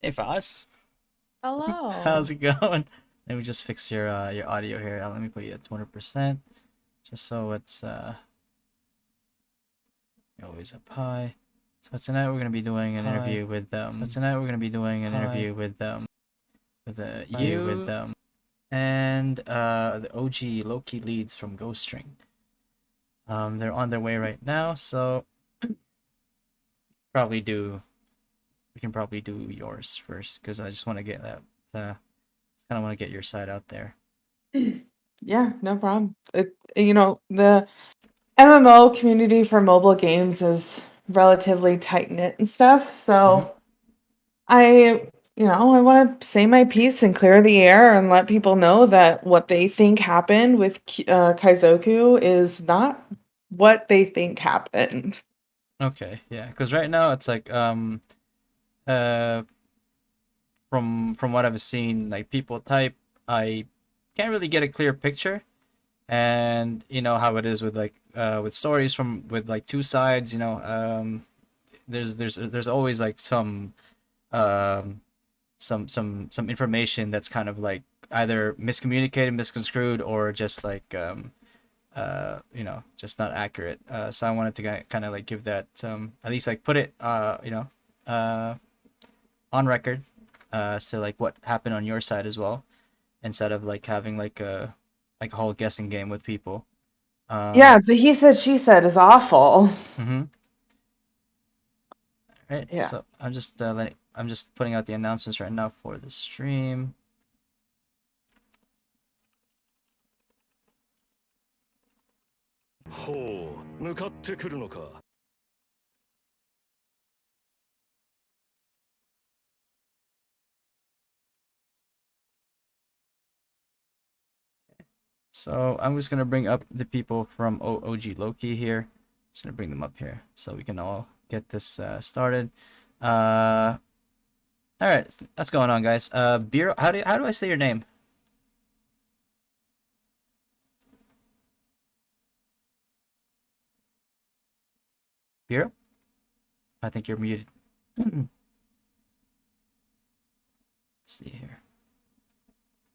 Hey, Phas. Hello. How's it going? Let me just fix your audio here. Let me put you at 200%, just so it's always up high. So tonight we're gonna be doing an interview with you and the OG Loki leads from Ghost String. They're on their way right now, so probably do we can probably do yours first because I just want to get that. Kind of want to get your side out there. Yeah, no problem. The MMO community for mobile games is relatively tight-knit and stuff. Mm-hmm. So I want to say my piece and clear the air and let people know that what they think happened with Kaizoku is not what they think happened. Okay, yeah, because right now it's like uh from what I've seen, like people type, I can't really get a clear picture, and you know how it is with like with stories from with like two sides. There's always like um some information that's kind of like either miscommunicated, misconstrued, or just like just not accurate. So I wanted to kind of like give that at least like put it uh on record, so like what happened on your side as well, instead of like having like a whole guessing game with people. Yeah, Um, the he said she said is awful. mm-hmm. Right. Yeah. So I'm just putting out the announcements right now for the stream. So I'm just gonna bring up the people from OG Loki here. Just gonna bring them up here so we can all get this started. Uh, all right, what's going on, guys? Beer, how do I say your name? Beer? I think you're muted. Let's see here.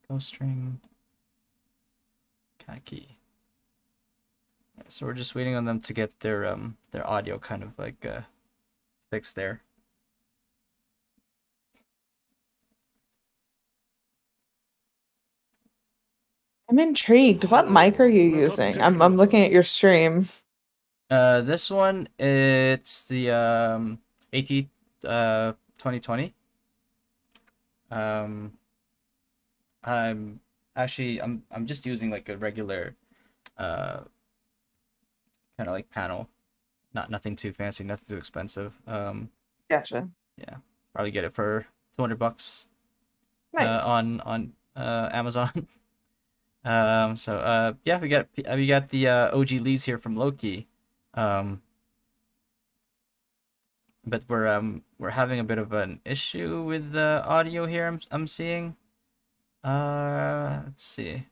Ghost string, khaki. So we're just waiting on them to get their audio kind of like fixed there. I'm intrigued. What mic are you using? I'm looking at your stream. This one it's the AT 2020. Um, I'm I'm just using like a regular uh kind of like panel, nothing too fancy, nothing too expensive. Gotcha. Yeah, probably get it for $200 Nice. on Amazon. Yeah, we got the OG Lees here from Loki. Um, but we're having a bit of an issue with the audio here. I'm seeing. Let's see.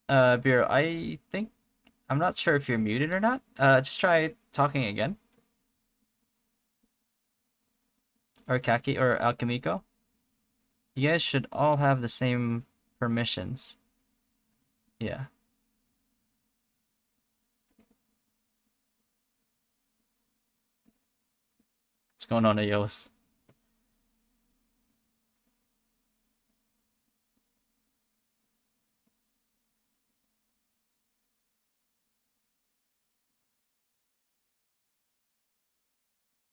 Beer, I think I'm not sure if you're muted or not. Just try talking again. Or Kaki or Alchemico. You guys should all have the same permissions. Yeah. What's going on, Aeolus?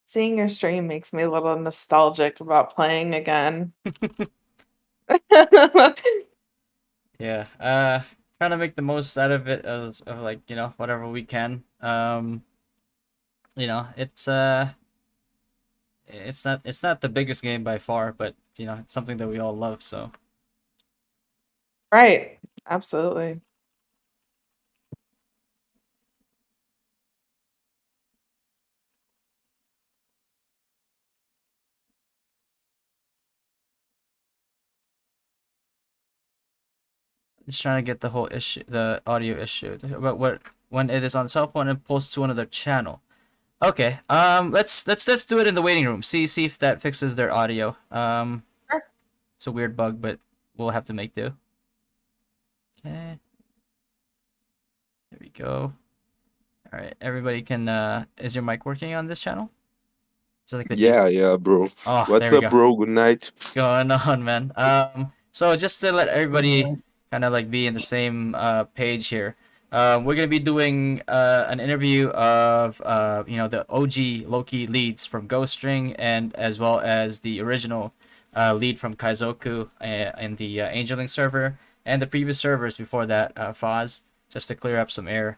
Seeing your stream makes me a little nostalgic about playing again. Yeah. Trying to make the most out of it as of like, whatever we can. It's it's not the biggest game by far, but it's something that we all love, so Right. Absolutely. just trying to get the whole issue, the audio issue. But what when it is on cell phone and posts to another channel. Okay. Let's do it in the waiting room. See if that fixes their audio. Sure. It's a weird bug, but we'll have to make do. Okay. There we go. All right. Everybody can. Is your mic working on this channel? Is it like the Yeah, default? yeah, bro. Oh, there What's we up, go. bro? Good night. What's going on, man? So just to let everybody kind of like be in the same page here, we're gonna be doing an interview of the OG Loki leads from Ghost String and as well as the original lead from Kaizoku in the Angeling server and the previous servers before that, Phas, just to clear up some air.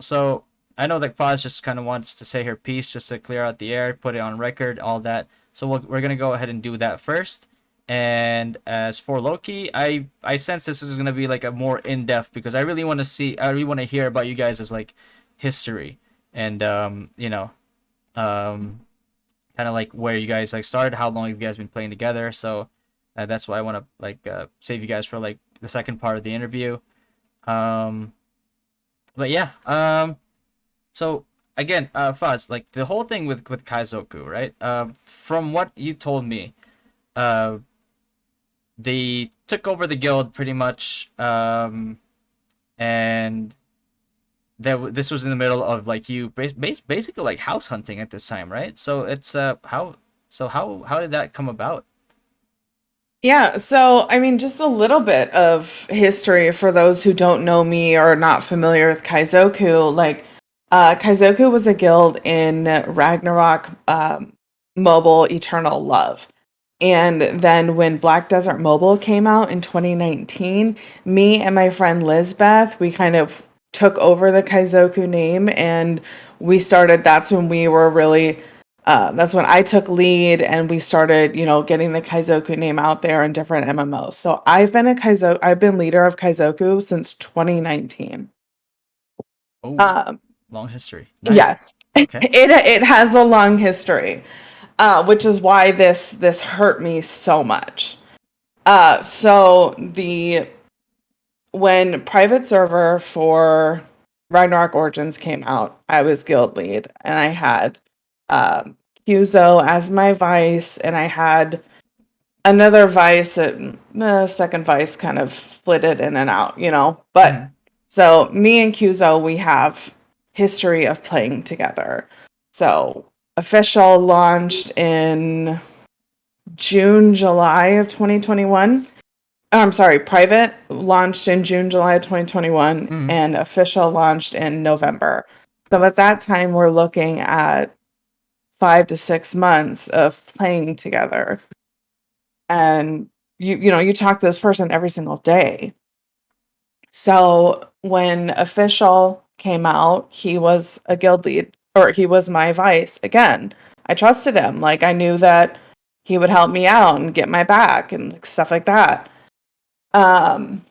So I know that Phas just kind of wants to say her piece just to clear out the air, put it on record, all that. So we're gonna go ahead and do that first. And as for Loki, I sense this is gonna be like a more in depth because I really want to hear about you guys' like history and um kind of like where you guys like started, how long you guys been playing together. So that's why I want to like save you guys for like the second part of the interview. Um, but yeah, so again, Fuzz, like the whole thing with Kaizoku, right? From what you told me, uh, they took over the guild pretty much, and this was in the middle of like you basically like house hunting at this time, right? So it's how did that come about? Yeah, so I mean, just a little bit of history for those who don't know me or not familiar with Kaizoku. Kaizoku was a guild in Ragnarok Mobile Eternal Love. And then when Black Desert Mobile came out in 2019, me and my friend Lizbeth, we kind of took over the Kaizoku name and we started, that's when we were really, that's when I took lead and we started, getting the Kaizoku name out there in different MMOs. So I've been leader of Kaizoku since 2019. Oh, Um, long history. Nice. yes, Okay. it has a long history, which is why this hurt me so much. So the when private server for Ragnarok Origins came out, I was guild lead, and I had Kyuzo as my vice, and I had another vice. The second vice kind of flitted in and out, But Mm-hmm. so me and Kyuzo, we have history of playing together. So official launched in June, July of 2021. I'm sorry, private launched in June, July of 2021, Mm-hmm. and official launched in November. So at that time, we're looking at 5 to 6 months of playing together. And you talk to this person every single day. So when official came out, he was a guild lead, or he was my vice again. I trusted him. Like I knew that he would help me out and get my back and stuff like that. Um,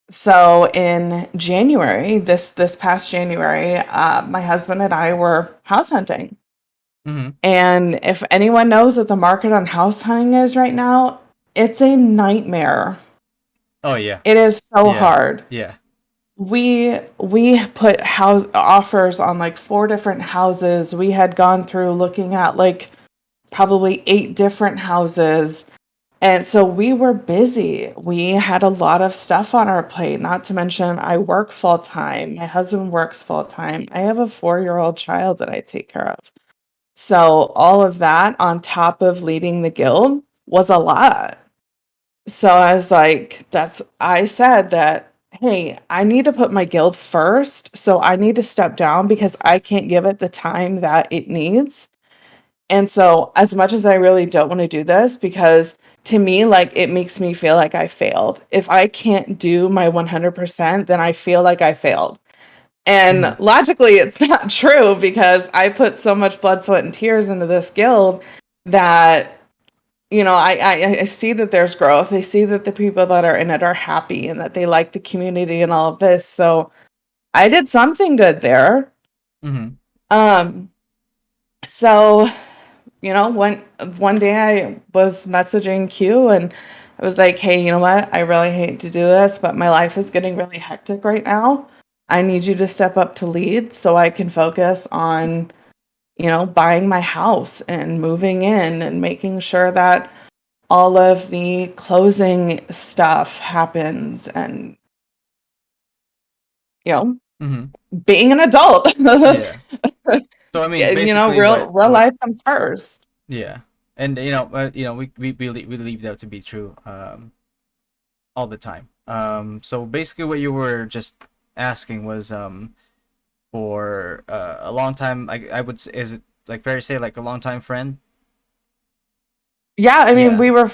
so in January, this past January, my husband and I were house hunting. Mm-hmm. And if anyone knows what the market on house hunting is right now, it's a nightmare. Oh yeah. It is so Yeah. hard. Yeah. We put house offers on like 4 different houses. We had gone through looking at like probably 8 different houses. And so we were busy. We had a lot of stuff on our plate, not to mention I work full time. My husband works full time. I have a 4-year-old child that I take care of. So all of that on top of leading the guild was a lot. So I said that, hey, I need to put my guild first. So I need to step down because I can't give it the time that it needs. And so, as much as I really don't want to do this, because to me, like, it makes me feel like I failed. If I can't do my 100%, then I feel like I failed. Mm-hmm. And logically, it's not true because I put so much blood, sweat, and tears into this guild that, I see that there's growth. I see that the people that are in it are happy and that they like the community and all of this. So I did something good there. Mm-hmm. Um, so one day I was messaging Q and I was like, hey, you know what? I really hate to do this, but my life is getting really hectic right now. I need you to step up to lead so I can focus on, buying my house and moving in and making sure that all of the closing stuff happens and, you know, Mm-hmm. being an adult. Yeah. So I mean, basically, Real life comes first. yeah, and we believe that to be true all the time. So basically, what you were just asking was for a long time. I would say, is it like fair to say like a long time friend? Yeah, I mean, Yeah,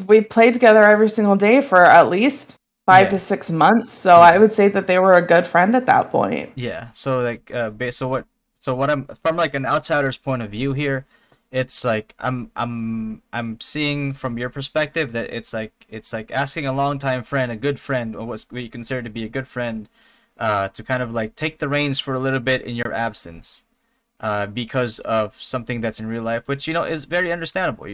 we played together every single day for at least 5 to 6 months. So I yeah, would say that they were a good friend at that point. yeah. So like so what I'm from like an outsider's point of view here, it's like I'm seeing from your perspective that it's like asking a longtime friend, a good friend, or what you consider to be a good friend, to kind of like take the reins for a little bit in your absence, because of something that's in real life, which is very understandable.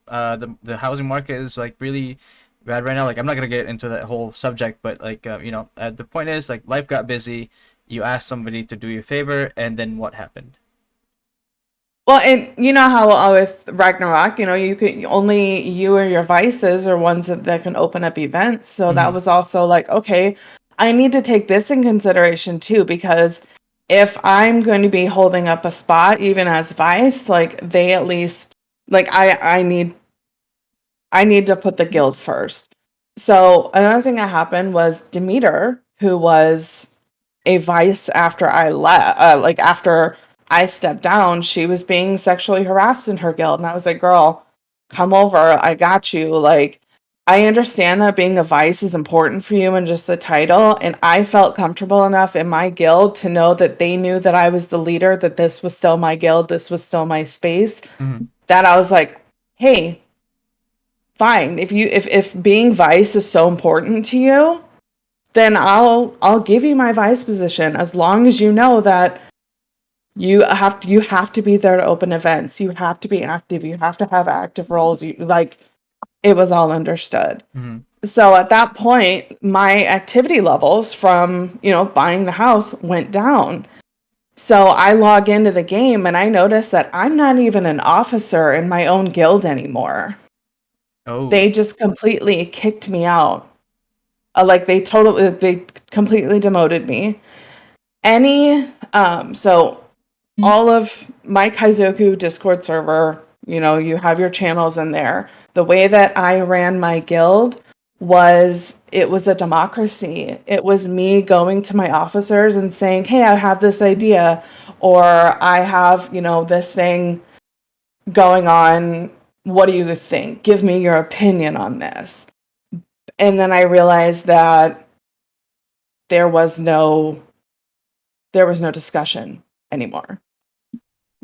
The housing market is like really bad right now. Like I'm not gonna get into that whole subject, but like the point is like life got busy. You asked somebody to do you a favor, and then what happened? Well, and you know how with Ragnarok, you could only you or your vices are ones that can open up events. So that Mm-hmm. was also like, okay, I need to take this in consideration too, because if I'm going to be holding up a spot, even as vice, like they at least like I need to put the guild first. So another thing that happened was Demeter, who was a vice after I left, like after I stepped down, she was being sexually harassed in her guild, and I was like, "Girl, come over. I got you." Like, I understand that being a vice is important for you and just the title, and I felt comfortable enough in my guild to know that they knew that I was the leader, that this was still my guild, this was still my space. Mm-hmm. That I was like, "Hey, fine. If being vice is so important to you, then I'll give you my vice position as long as you know that you have to be there to open events. You have to be active. You have to have active roles. It was all understood. Mm-hmm. So at that point, my activity levels from, buying the house went down. So I log into the game and I notice that I'm not even an officer in my own guild anymore. Oh. They just completely kicked me out. They completely demoted me. So all of my Kaizoku Discord server, you have your channels in there. The way that I ran my guild it was a democracy. It was me going to my officers and saying, "Hey, I have this idea," or "I have, this thing going on. What do you think? Give me your opinion on this." And then I realized that there was no discussion anymore.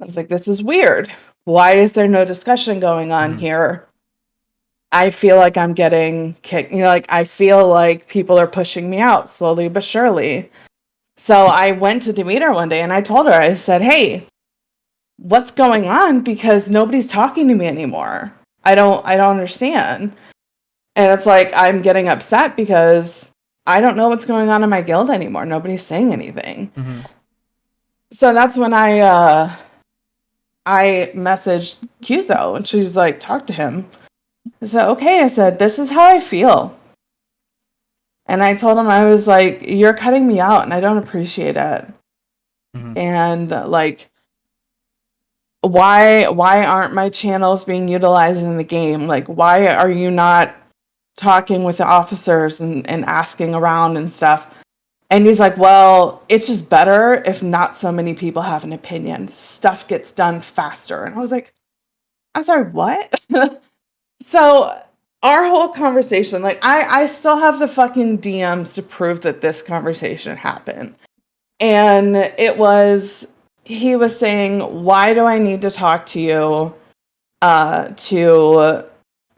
I was like, this is weird. Why is there no discussion going on Mm-hmm. here? I feel like I'm getting kicked. Like I feel like people are pushing me out slowly but surely. So I went to Demeter one day and I told her, I said, "Hey, what's going on? Because nobody's talking to me anymore. I don't understand." And it's like I'm getting upset because I don't know what's going on in my guild anymore. Nobody's saying anything. Mm-hmm. So that's when I messaged Cuso and she's like, "Talk to him." I said, "Okay." I said, "This is how I feel." And I told him, I was like, "You're cutting me out and I don't appreciate it." Mm-hmm. And like, why aren't my channels being utilized in the game? Like, why are you not talking with the officers and asking around and stuff? And he's like, "Well, it's just better if not so many people have an opinion. Stuff gets done faster." And I was like, "I'm sorry, what?" So our whole conversation, like I still have the fucking DMs to prove that this conversation happened. And he was saying, "Why do I need to talk to you to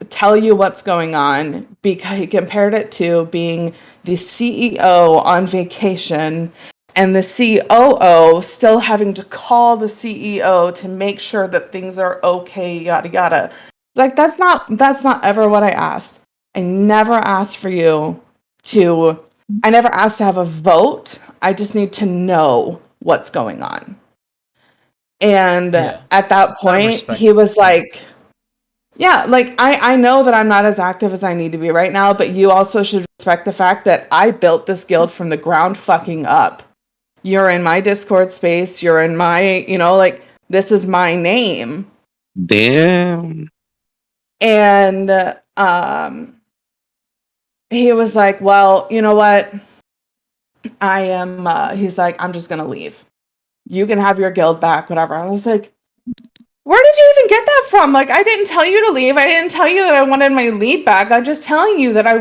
tell you what's going on?" Because he compared it to being the CEO on vacation and the COO still having to call the CEO to make sure that things are okay, yada yada. Like that's not ever what I asked. I never asked for you to I never asked to have a vote. I just need to know what's going on. And Yeah. at that Out of point, respect. he was Yeah. like, yeah, like I know that I'm not as active as I need to be right now, but you also should respect the fact that I built this guild from the ground fucking up. You're in my Discord space, you're in my, like this is my name. Damn. And he was like, well, you know what? I am he's like, I'm just gonna leave. You can have your guild back, whatever. I was like, where did you even get that from? Like, I didn't tell you to leave. I didn't tell you that I wanted my lead back. I'm just telling you that I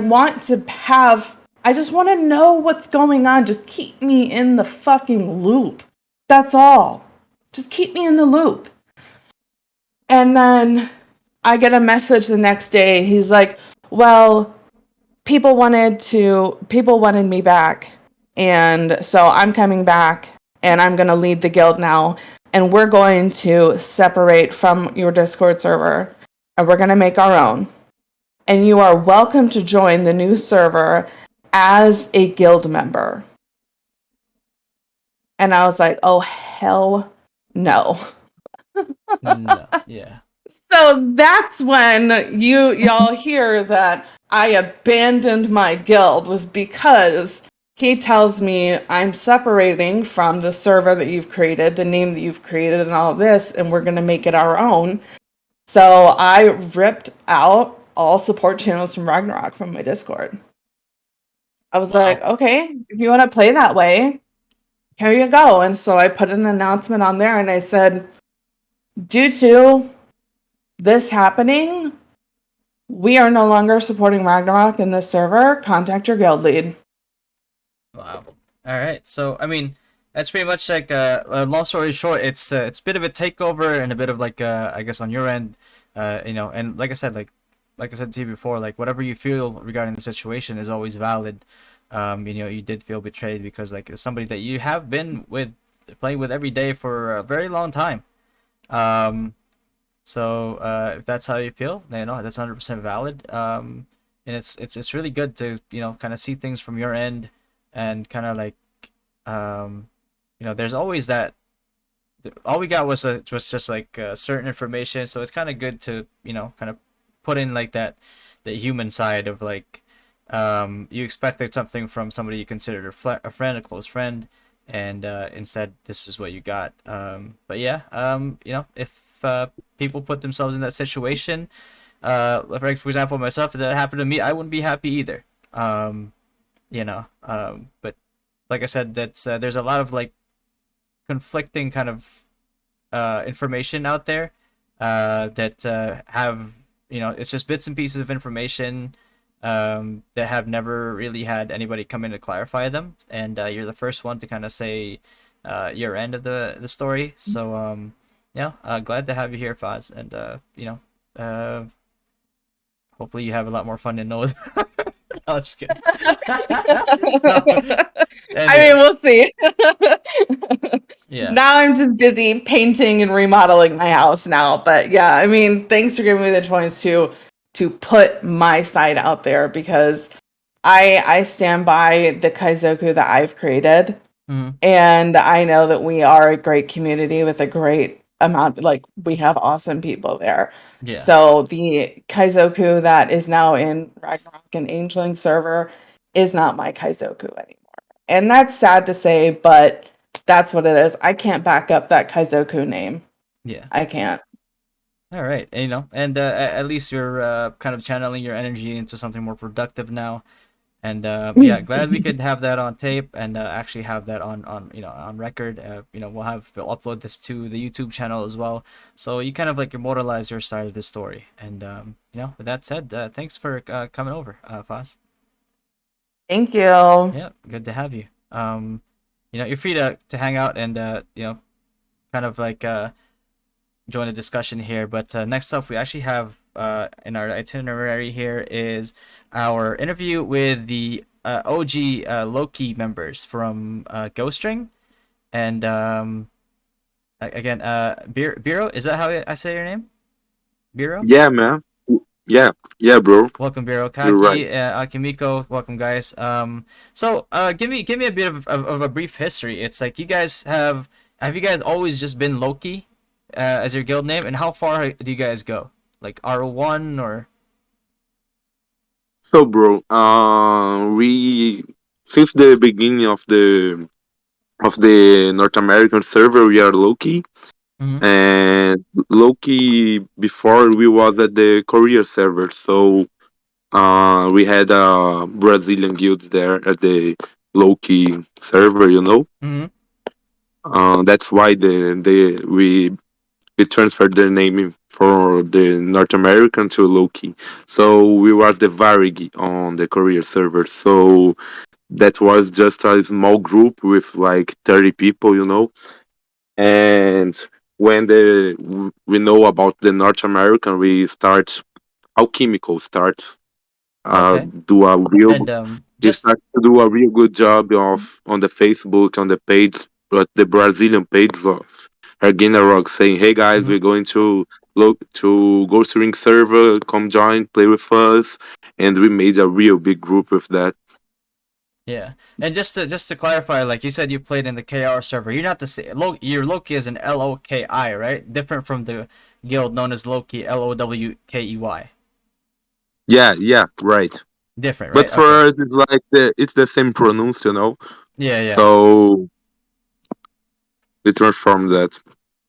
just want to know what's going on. Just keep me in the fucking loop. That's all. Just keep me in the loop. And then I get a message the next day. He's like, well, people wanted me back. And so I'm coming back and I'm going to lead the guild now. And we're going to separate from your Discord server and we're going to make our own. And you are welcome to join the new server as a guild member. And I was like, oh, hell no. No. Yeah. So that's when y'all hear that I abandoned my guild, was because he tells me I'm separating from the server that you've created, the name that you've created, and all of this, and we're going to make it our own. So I ripped out all support channels from Ragnarok from my Discord. I was like, okay, if you want to play that way, here you go. And so I put an announcement on there and I said, due to this happening, we are no longer supporting Ragnarok in this server. Contact your guild lead. Wow. All right. So I mean, that's pretty much like long story short, it's a bit of a takeover and a bit of like I guess on your end, and like I said to you before, like whatever you feel regarding the situation is always valid. You did feel betrayed because like it's somebody that you have been with playing with every day for a very long time. Um, if that's how you feel, that's 100% valid. And it's really good to kind of see things from your end and kind of like there's always that. All we got was just like certain information, so it's kind of good to kind of put in like that the human side of like you expected something from somebody you considered a friend, a close friend, and instead this is what you got. But yeah, if people put themselves in that situation, for example myself, if that happened to me, I wouldn't be happy either. But like I said, that's there's a lot of like conflicting kind of information out there that have it's just bits and pieces of information that have never really had anybody come in to clarify them, and you're the first one to kind of say your end of the story. So glad to have you here, Phas, and hopefully you have a lot more fun than those. No, just kidding. No, I mean, we'll see. Yeah. Now I'm just busy painting and remodeling my house now. But yeah, I mean, thanks for giving me the chance to put my side out there, because I stand by the Kaizoku that I've created. Mm-hmm. And I know that we are a great community with a great amount, like we have awesome people there. Yeah. So the Kaizoku that is now in Ragnarok and Angeling server is not my Kaizoku anymore. And that's sad to say, but that's what it is. I can't back up that Kaizoku name. Yeah. I can't. All right. And at least you're kind of channeling your energy into something more productive now. And yeah, glad we could have that on tape and actually have that on record. We'll upload this to the YouTube channel as well, so you kind of like immortalize your side of the story. And with that said, thanks for coming over, Phas. Thank you. Yeah, good to have you. You're free to hang out and kind of like join the discussion here. But next up, we actually have in our itinerary here is our interview with the OG Loki members from Ghost Ring, and again, Biro. Is that how I say your name? Biro? Yeah, man. Yeah, yeah, bro. Welcome, Biro. You're right. Kaki, Akimiko, welcome, guys. Give me a bit of a brief history. It's like have you guys always just been Loki, as your guild name, and how far do you guys go? Like R1 or? So, bro, we since the beginning of the North American server, we are Loki, Mm-hmm. and Loki before we was at the Korea server. So, we had a Brazilian guild there at the Loki server. You know, Mm-hmm. that's why we transferred the name for the North American to Loki. So we was the Varig on the Korea server. So that was just a small group with like 30 people, you know. And when we know about the North American, we start Alchemical starts Okay. do a real And he just starts to do a real good job of on the Facebook on the page, but the Brazilian page of Rock saying, "Hey guys, mhm. we're going to look to Ghost Ring server. Come join, play with us." And we made a real big group with that. Yeah, and just to clarify, like you said, you played in the KR server. You're not the same. Your Loki is an Loki, right? Different from the guild known as Loki, Lowkey. Yeah, yeah, right. Different, But right? Okay. for us, it's like it's the same pronounced, you know. Yeah, yeah, So we transformed that.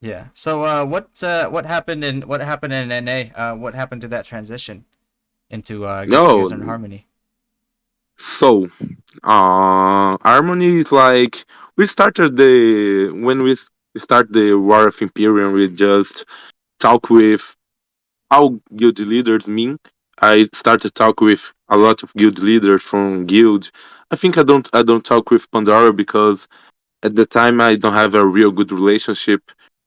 yeah. So, what happened in NA? What happened to that transition into Guest No, Seers and Harmony? so Harmony is like we started the when we start the War of Imperium. We just talk with how guild leaders mean. I started talk with a lot of guild leaders from guild. I don't talk with Pandora because at the time I don't have a real good relationship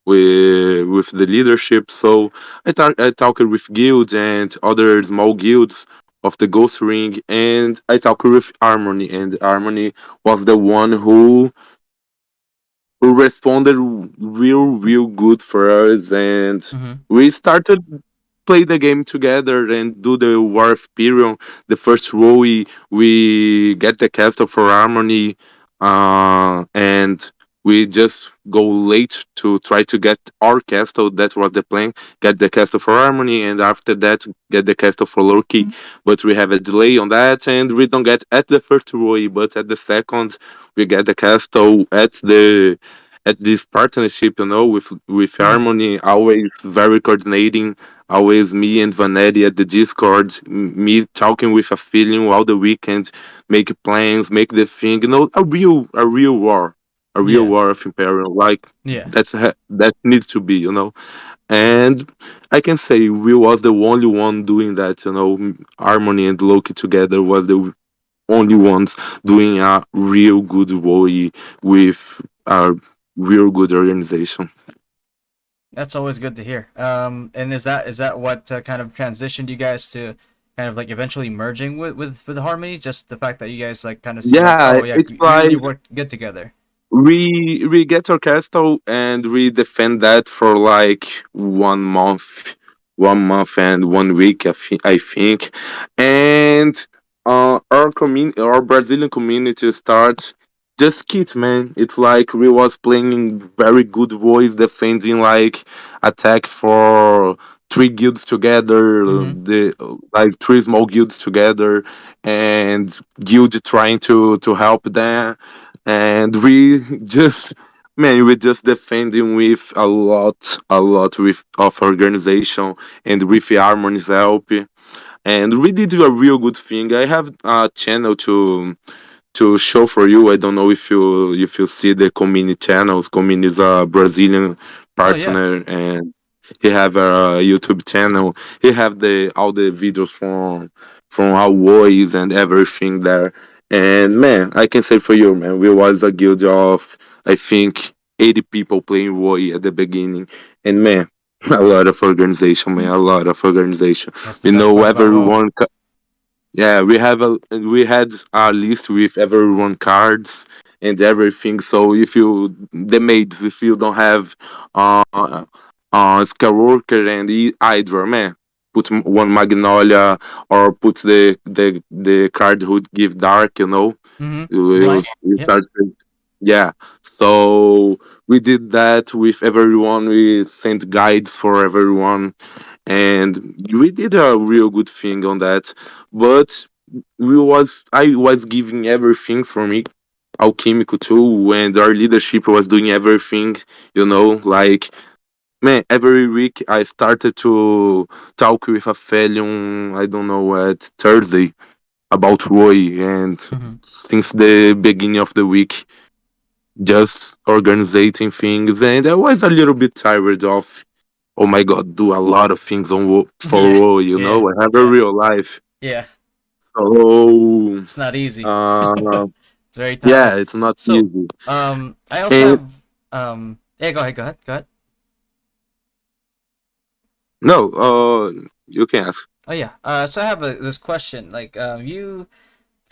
with the leadership. So I talked with guilds and other small guilds of the Ghost Ring, and I talked with Harmony, and Harmony was the one who responded real good for us, and Mm-hmm. we started play the game together and do the War of Imperium. The first row we get the castle for Harmony, and we just go late to try to get our castle. That was the plan. Get the castle for Harmony, and after that get the castle for Loki. But we have a delay on that, and we don't get at the first row, but at the second we get the castle at this partnership, you know, with Mm-hmm. Harmony, always very coordinating, always me and Vanetti at the Discord, me talking with a feeling all the weekend, make plans, make the thing, you know, a real Yeah, war of Imperium, like yeah, that needs to be, you know. And I can say we was the only one doing that, you know. Harmony and Loki together was the only ones doing a real good way with a real good organization. that's always good to hear. And is that what kind of transitioned you guys to kind of like eventually merging with Harmony? Just the fact that you guys like kind of see like, Yeah, oh yeah, it's we really like work good together. we get our castle and we defend that for like 1 month, 1 month and 1 week, I think. And our Brazilian community starts just kit, man. It's like we was playing very good voice, defending like attack for three guilds together, Mm-hmm. the like three small guilds together, and guild trying to help them, and we just man we just defending with a lot with of organization and with Harmony's help, and we did a real good thing. I have a channel to show for you. I don't know if you see the community channels. Community is a Brazilian Oh yeah. partner, and he have a YouTube channel. He have the all the videos from our voice and everything there. And man, I can say for you, man, we was a guild of I think 80 people playing Woi at the beginning, and man. A lot of organization, man. A lot of organization. That's the We best know part about WoW. everyone. Yeah, we had a list with everyone cards and everything. So if you the maids, if you don't have Skywalker and Hydra, man, put one Magnolia or put the card who give dark, you know. Mm-hmm. Blind. We Yep. started, yeah. So we did that with everyone. We sent guides for everyone, and we did a real good thing on that. But I was giving everything for me, Alchemical too, and our leadership was doing everything. You know, like man, every week I started to talk with a fellow. I don't know at Thursday about Roy, and Mm-hmm. since the beginning of the week, just organizing things, and I was a little bit tired of. Oh my God, do a lot of things on for Yeah. Roy. You Yeah. know, I have a Yeah. real life, Yeah. so It's not easy. uh, It's very yeah, tiring. it's not So, easy. I also And have yeah, go ahead, go ahead, go ahead. no, you can ask. Oh yeah. So I have this question. Like, you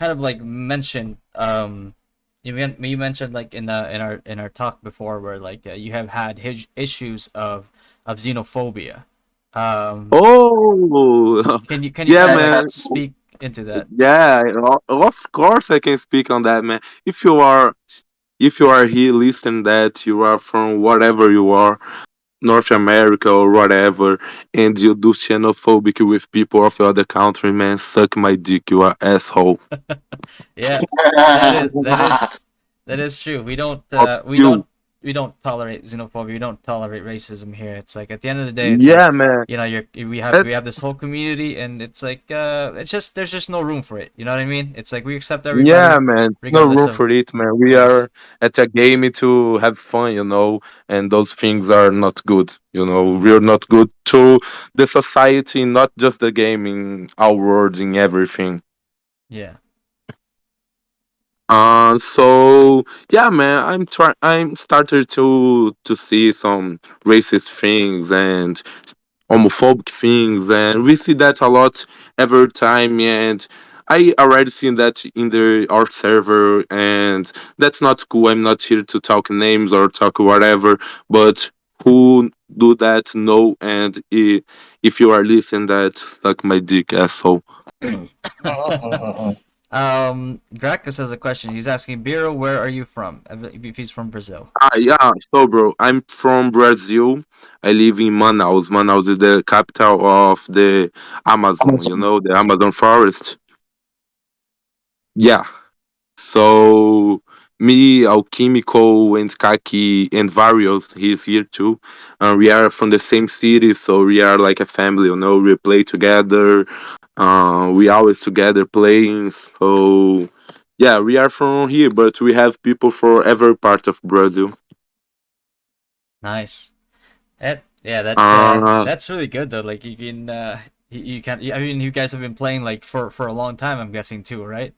kind of like mentioned, you mentioned like in our talk before, where like you have had issues of xenophobia. Um, Oh, can you yeah, kind of like man. speak into that? Yeah, of course I can speak on that, man. If you are here listening that you are from whatever you are, North America or whatever, and you do xenophobic with people of the other country, man, suck my dick, you are asshole. Yeah, that is that is true. Fuck you. We don't tolerate xenophobia. We don't tolerate racism here. It's like at the end of the day, it's like, Yeah, man. you know, That we have this whole community, and it's like it's just there's just no room for it. You know what I mean? It's like we accept Yeah, everybody man. No regardless room of for it, man. We race. are at a game to have fun, and those things are not good. We're not good to the society, not just the game, in our world, in everything. Yeah. So yeah, man, I'm started to see some racist things and homophobic things, and we see that a lot every time. And I already seen that in the our server, and that's not cool. I'm not here to talk names or talk whatever, but who do that know, and if you are listening, that suck my dick, asshole. Gracchus has a question. He's asking Biro, where are you from? If he's from Brazil. Yeah, so bro, I'm from Brazil. I live in Manaus. Manaus is the capital of the Amazon, the Amazon forest. Yeah. So me, Alchemical, and Kaki, and Varios, he's here too. We are from the same city, so we are like a family. We play together. We always together playing. So yeah, we are from here, but we have people for every part of Brazil. Nice. That Uh, that's really good though. Like you can, I mean, you guys have been playing like for a long time, I'm guessing too, right?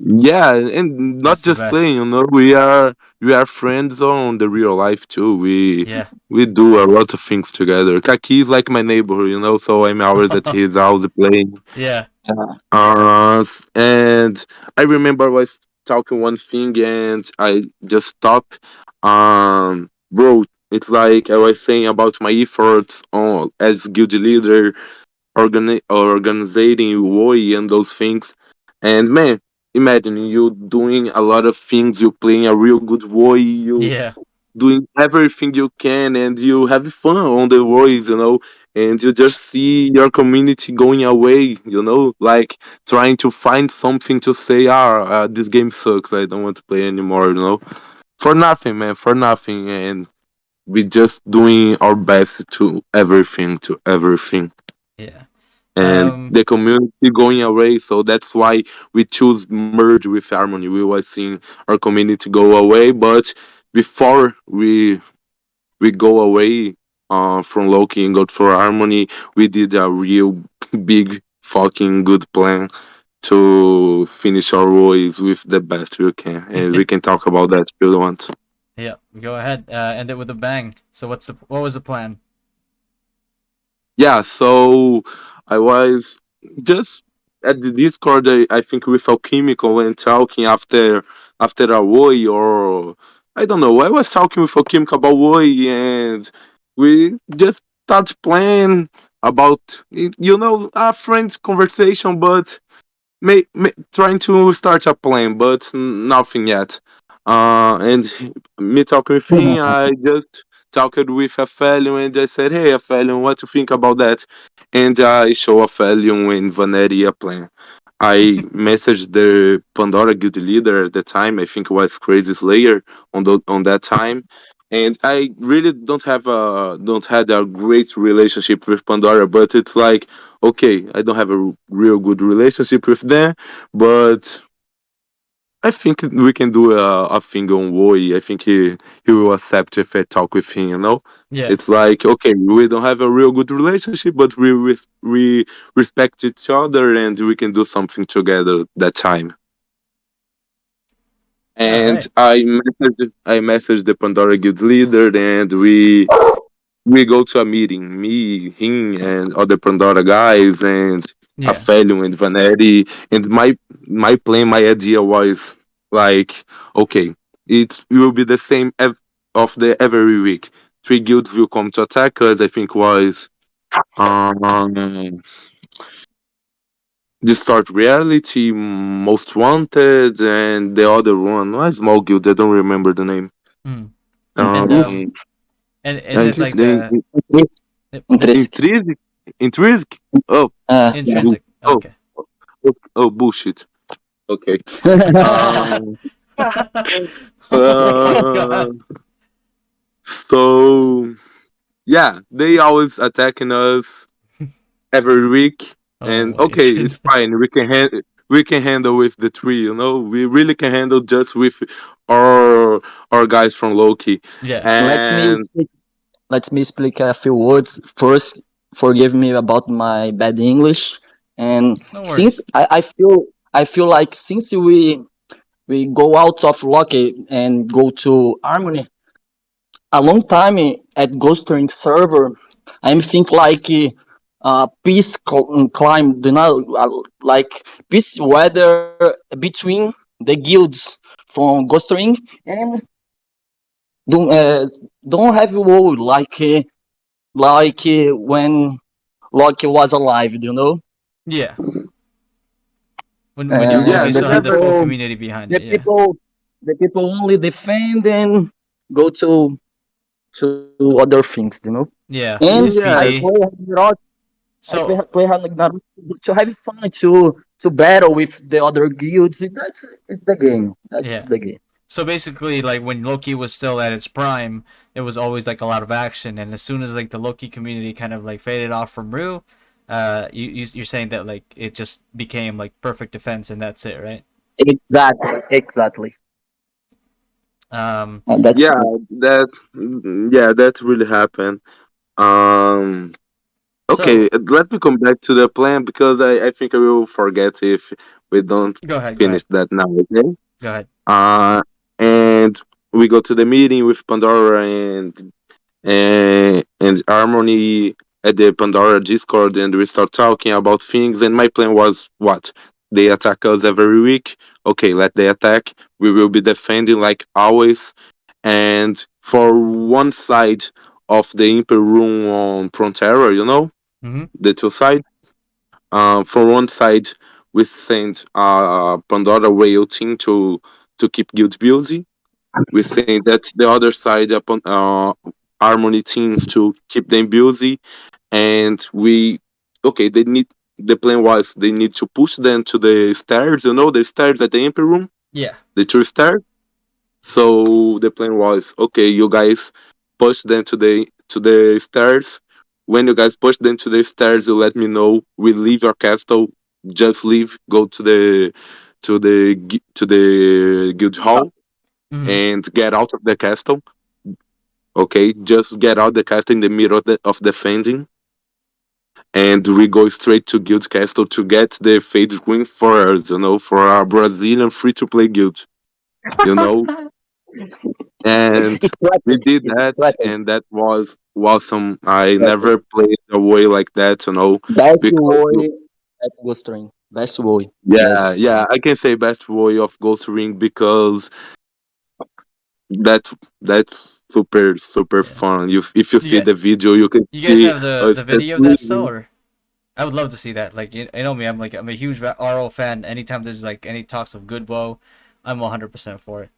yeah, and not That's the just best. playing. We are friends on the real life too. We Yeah. we do a lot of things together. Kaki is like my neighbor, so I'm always at his house playing. Yeah. And I remember I was talking one thing and I just stopped. Bro, it's like I was saying about my efforts on as guild leader, organizing WoE and those things. And man, imagine you doing a lot of things. You playing a real good WoE. You Yeah. doing everything you can, and you have fun on the WoEs, and you just see your community going away. Like trying to find something to say. This game sucks. I don't want to play anymore. For nothing, man. For nothing, and we just doing our best to everything, Yeah. and Um the community going away. So that's why we choose merge with Harmony. We were seeing our community go away, but before we go away from Loki and go for Harmony, we did a real big fucking good plan to finish our ways with the best we can, and we can talk about that if you want. yeah, go ahead. End it with a bang. So what was the plan? Yeah, so I was just at the Discord. I think with Alchemical and talking after a Woi, or I don't know. I was talking with Alchemical about Woi, and we just start playing. about a friend's conversation, but trying to start a plan, but nothing yet. And me talking with him, I just talked with Aphelion and I said, "Hey, Aphelion, what do you think about that?" And I show Aphelion and Vaneri a plan. I messaged the Pandora guild leader at the time. I think it was Crazy Slayer on that time. And I really don't had a great relationship with Pandora, but it's like okay, I don't have a real good relationship with them, but I think we can do a thing on Woi. I think he will accept if I talk with him. Yeah. It's like okay, we don't have a real good relationship, but we respect each other and we can do something together that time. All And right. I messaged the Pandora Guild leader, and we go to a meeting, me, him, and other Pandora guys, and Yeah. Aphelion and Vanetti. And my plan, my idea was like, okay, it will be the same of the every week. Three guilds will come to attack us. I think was um, Distort Reality, Most Wanted, and the other one, a small guild. I don't remember the name. Mm. And Interesse. and is it like Interesting. a Interesse. Intrinsic? Intrinsic? Oh, Yeah. bu- intrinsic? oh, Okay. oh, bullshit. Okay. Um, Oh my uh, god. so yeah, they always attacking us every week, Oh, and what okay, it's intrinsic? fine. We can handle with the three. We really can handle just with our our guys from Loki, Yeah. let me and speak, let me speak a few words first. Forgive me about my bad English. And No since worries. I feel like since we go out of Loki and go to Harmony a long time at Ghost Ring server, I'm think like peace climb, like peace weather between the guilds from Ghost Ring and don't don't have war like when Loki was alive, you know. Yeah. When yeah, Loki The still that had the never. full people, community behind the it. Yeah. people, the people only defend and go to other things, you know. Yeah. And Just I Yeah, PV. play Ragnarok. I So play Ragnarok to have fun to battle with the other guilds. That's it's the game. That's yeah. the game. So basically, like when Loki was still at its prime, it was always like a lot of action, and as soon as like the Loki community kind of like faded off from Rue, you're saying that like it just became like perfect defense, and that's it, right? Exactly, exactly. That's yeah, true. that really happened. Um, So okay, let me come back to the plan because I think I will forget if we don't go ahead, go finish ahead, that now. Okay. go ahead. Uh, and we go to the meeting with Pandora and Harmony at the Pandora Discord, and we start talking about things. And my plan was what? They attack us every week. Okay, let they attack. We will be defending like always. And for one side of the Imperium on Frontera, Mm-hmm. the two sides. For one side, we send Pandora Whale team to keep guild busy. We say that the other side upon Harmony teams to keep them busy, and we okay. The plan was they need to push them to the stairs. The stairs at the Imperium, Yeah. the two stairs. So the plan was okay. You guys push them to the stairs. When you guys push them to the stairs, you let me know. We leave your castle. Just leave. Go to the guild hall Mm-hmm. and get out of the castle. Okay, just get out the castle in the middle of the fencing, and we go straight to guild castle to get the fade queen for us. For our Brazilian free to play guild. You know, and It's we strategy. did It's that, strategy. and that was awesome. I Strategy. never played a way like that, Best because way at Ghost Ring. Best way. Yes. yeah, yeah, I can say best way of Ghost Ring because That that's super Yeah. fun. You if you You see get the video, you can you guys see have the us video of that still, or I would love to see that. Like you know me, I'm a huge RO fan. Anytime there's like any talks of good WoW, I'm 100% for it.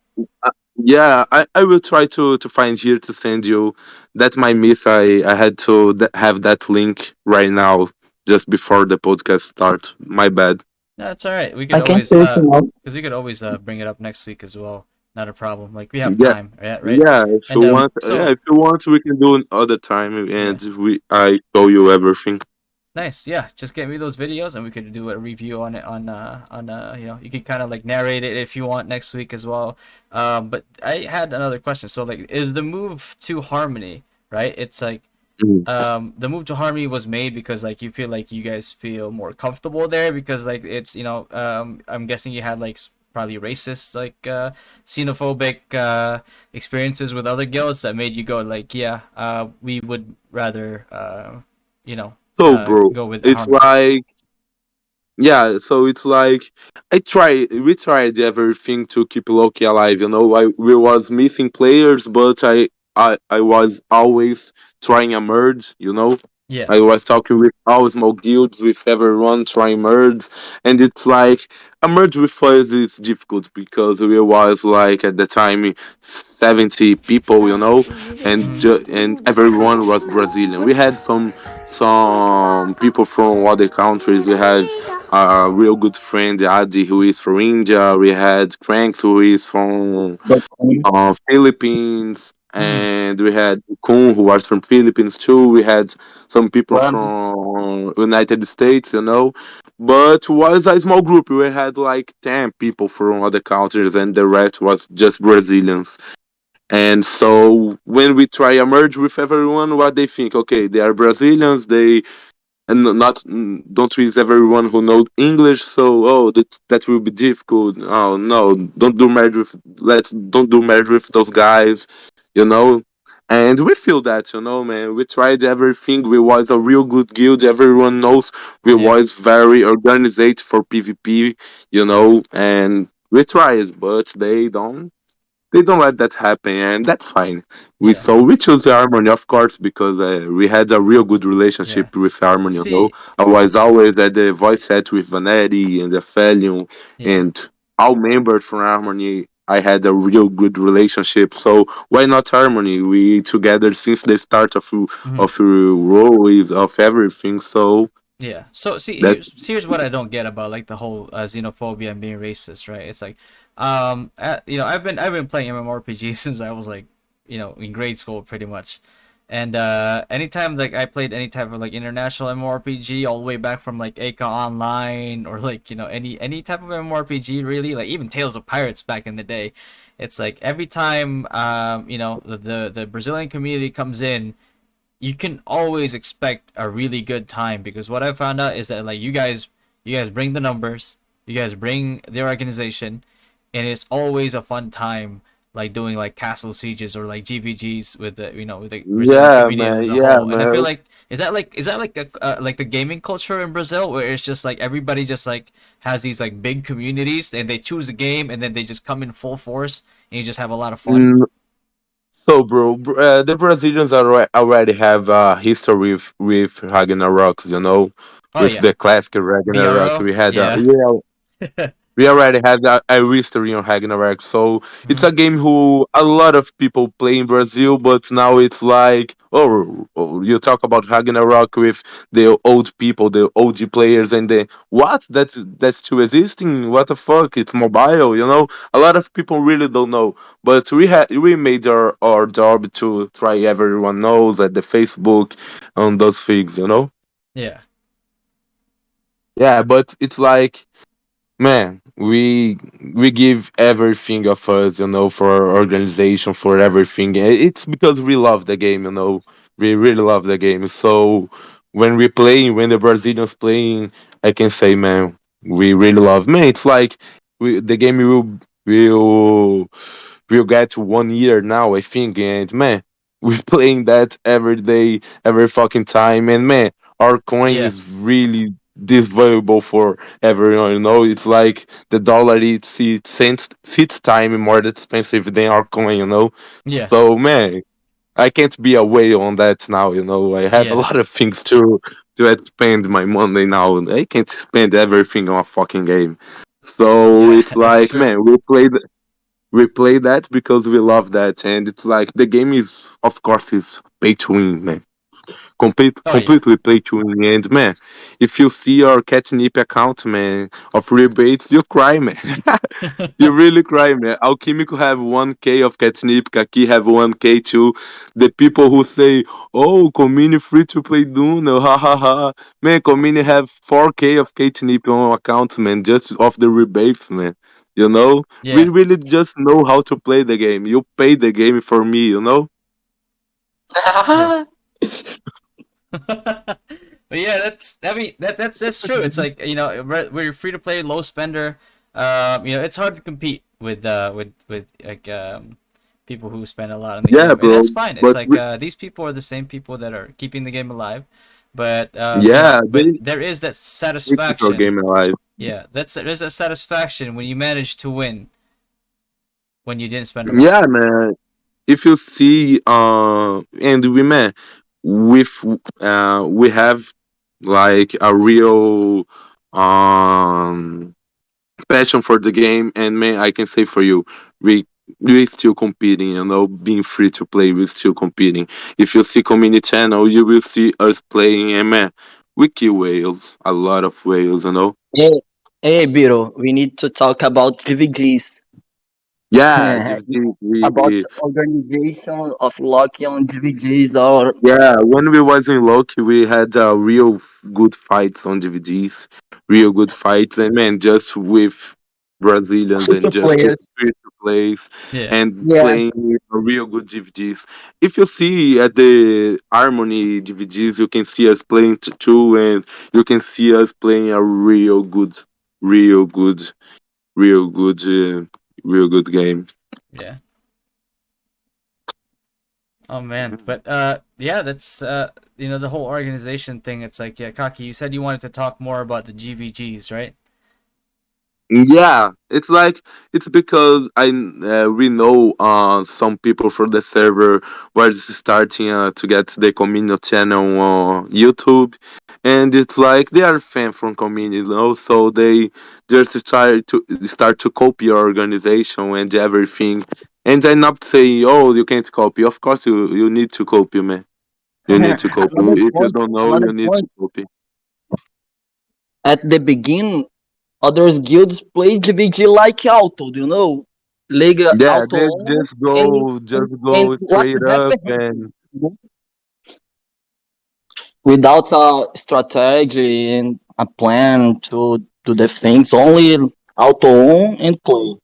Yeah, I will try to find here to send you. That my miss. I had to have that link right now just before the podcast start. My bad. No, it's all right. We could I can always search now. because we could always bring it up next week as well. Not a problem. Like we have Yeah, time, right? Right. yeah. If you And want, yeah, so if you want, we can do another time, yeah. and I show you everything. Nice, yeah. Just get me those videos, and we could do a review on it on you know you could kind of like narrate it if you want next week as well. But I had another question. So like, is the move to Harmony right? It's like Mm. the move to Harmony was made because like you feel like you guys feel more comfortable there because like it's you know I'm guessing you had like probably racist like xenophobic experiences with other guilds that made you go like yeah we would rather you know So, bro, go with it's Harmony. like yeah, so it's like we tried everything to keep Loki alive, you know. We was missing players, but I was always trying a merge, you know. Yeah. I was talking with all small guilds, with everyone trying merge, and it's like a merge with us is difficult because we was like at the time 70 people, you know, Mhm. and everyone was Brazilian. We had some people from other countries. We have a real good friend Adi who is from India. We had Cranks who is from But Philippines, Mhm. and we had Kun who was from Philippines too. We had some people um, from United States, you know, but was a small group. We had like 10 people from other countries, and the rest was just Brazilians. And so when we try a merge with everyone, what they think? Okay, they are Brazilians. They and not don't with everyone who knows English. So that will be difficult. Oh no, don't do marriage with let's don't do marriage with those guys, you know. And we feel that, you know, man. We tried everything. We was a real good guild. Everyone knows we Yeah. was very organized for PvP, you know. And we tried, but they don't let that happen, and that's fine. Yeah. We chose the Harmony, of course, because we had a real good Yeah. relationship with Harmony. You know, See. I was always at the voice set with Vanetti and the Felion Yeah. and all members from Harmony. I had a real good relationship, so why not Harmony? We together since the start Mhm. of role is of everything. So Yeah. So see, that here's what I don't get about like the whole xenophobia and being racist, right? It's like, you know, I've been playing MMORPG since I was like, you know, in grade school pretty much, and anytime like I played any type of like international MMORPG all the way back from like Aka Online or like you know any type of MMORPG really, like even Tales of Pirates back in the day, it's like every time you know the Brazilian community comes in you can always expect a really good time because what I found out is that like you guys bring the numbers, you guys bring the organization, and it's always a fun time like doing like castle sieges or like GVGs with the you know with the Brazilian community as a yeah, whole. And I feel man. like is that like a like the gaming culture in Brazil where it's just like everybody just like has these like big communities and they choose a game and then they just come in full force and you just have a lot of fun. So, bro, the Brazilians already have history with Ragnarok, you know, Oh with yeah, the classic Ragnarok. BRO, We had yeah. we already had a history on Ragnarok, so it's Mhm. a game who a lot of people play in Brazil, but now it's like, you talk about Ragnarok with the old people, the OG players, and the what? That's still existing? What the fuck? It's mobile, you know? A lot of people really don't know, but we made our job to try everyone knows at the Facebook on those things, you know? Yeah. Yeah, but it's like man, we give everything of us, you know, for our organization, for everything. It's because we love the game, you know. We really love the game. So when the Brazilians playing, I can say, man, we really love. Man, it's like the game will will get 1 year now, I think, and man, we're playing that every day, every fucking time, and man, our coin Yeah. is really. this valuable for everyone. You know, it's like the dollar it's time more expensive than our coin. You know, Yeah. so man, I can't be away on that now. You know, I have a Yeah. lot of things to spend my money now. I can't spend everything on a fucking game. So Yeah. it's That's like, true. man, we play that because we love that, and it's like the game is, of course, is pay to win, man. Oh yeah. Completely pay to win. And man, if you see your catnip account, man, of rebates, you cry, man. You really cry, man. Alchemical have 1k of catnip, Kaki have 1k too. The people who say, oh, Comini free to play Duno, ha ha ha. Man, Comini have 4k of catnip on accounts, man, just off the rebates, man. You know? We Yeah. really just know how to play the game. You pay the game for me, you know? Yeah. But yeah, I mean that's true. It's like, we're free to play, low spender. It's hard to compete with like people who spend a lot on the Yeah, game, and bro. that's fine. It's But like these people are the same people that are keeping the game alive, but yeah, but they there is that keep your satisfaction. game alive. Yeah, there's that satisfaction when you manage to win when you didn't spend a lot. Yeah, man. If you see, and we man, with we have like a real um passion for the game, and man, I can say for you, we we still competing. You know, being free to play, we still competing. If you see community channel, you will see us playing, and man, we kill whales, a lot of whales. You know. Hey, hey, Biro, we need to talk about DVDs. Yeah, DVD, About organization of Loki on DVDs or yeah, when we was in Loki, we had real good fights on DVDs, real good fights, and man, just with Brazilians future and just with players. free to plays Yeah. and Yeah. playing with a real good DVDs. If you see at the Harmony DVDs, you can see us playing too, and you can see us playing a real good, real good, real good game. Yeah. Oh man, but yeah, that's the whole organization thing. It's like, yeah, Kaki, you said you wanted to talk more about the GVGs, right? Yeah, it's like it's because we know some people from the server was starting to get the community channel on YouTube, and it's like they are fan from community, you know, so they just start to copy your organization and everything, and then not say, oh, you can't copy. Of course, you need to copy, man. You need to copy. another If you point. don't know, Another you need to point. copy. At the beginning, others guilds play DVG like auto. You know, Liga Yeah, auto they on, just and go what trade up happened and without a strategy and a plan to do the things. Only auto on and play.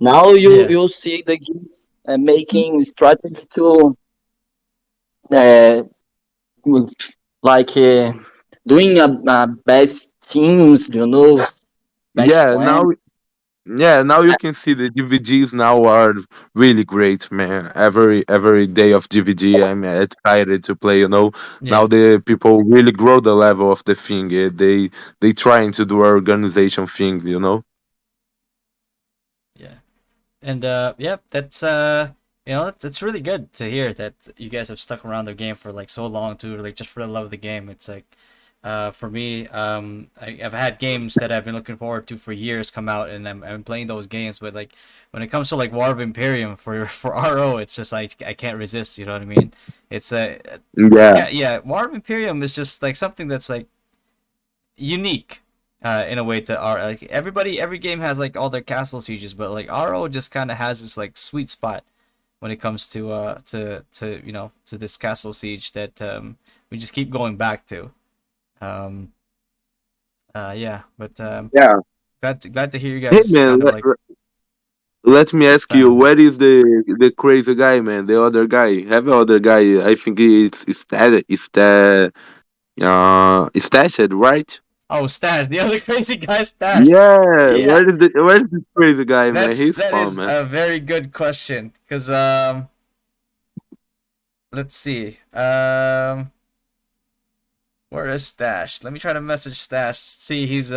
Now Yeah. you see the guilds making strategy to uh, like doing a best teams, best yeah, plan. now you can see the DVDs now are really great, man. Every day of DVD, I'm excited to play. You know, now Yeah. the people really grow the level of the thing. They trying to do organization thing. You know. Yeah. And yeah, that's it's really good to hear that you guys have stuck around the game for like so long too, like just for the love of the game. It's like for me, I've had games that I've been looking forward to for years come out, and I'm playing those games. But like when it comes to like War of Imperium for RO, it's just like I can't resist. You know what I mean? It's Yeah, yeah, War of Imperium is just like something that's like unique in a way to R. Like every game has like all their castle sieges, but like RO just kind of has this like sweet spot when it comes to this castle siege that we just keep going back to. Um, yeah, but yeah. glad to hear you Hey guys man, kind of like let me ask expand you, on that. where is the crazy guy, man? The other guy, have other guy. I think it's stashed, right? Oh, Stash, the other crazy guy, Stash. Yeah, Yeah, where is this crazy guy, man? He's that fun, is man. a very good question because let's see. Where is Stash? Let me try to message Stash. See, he's.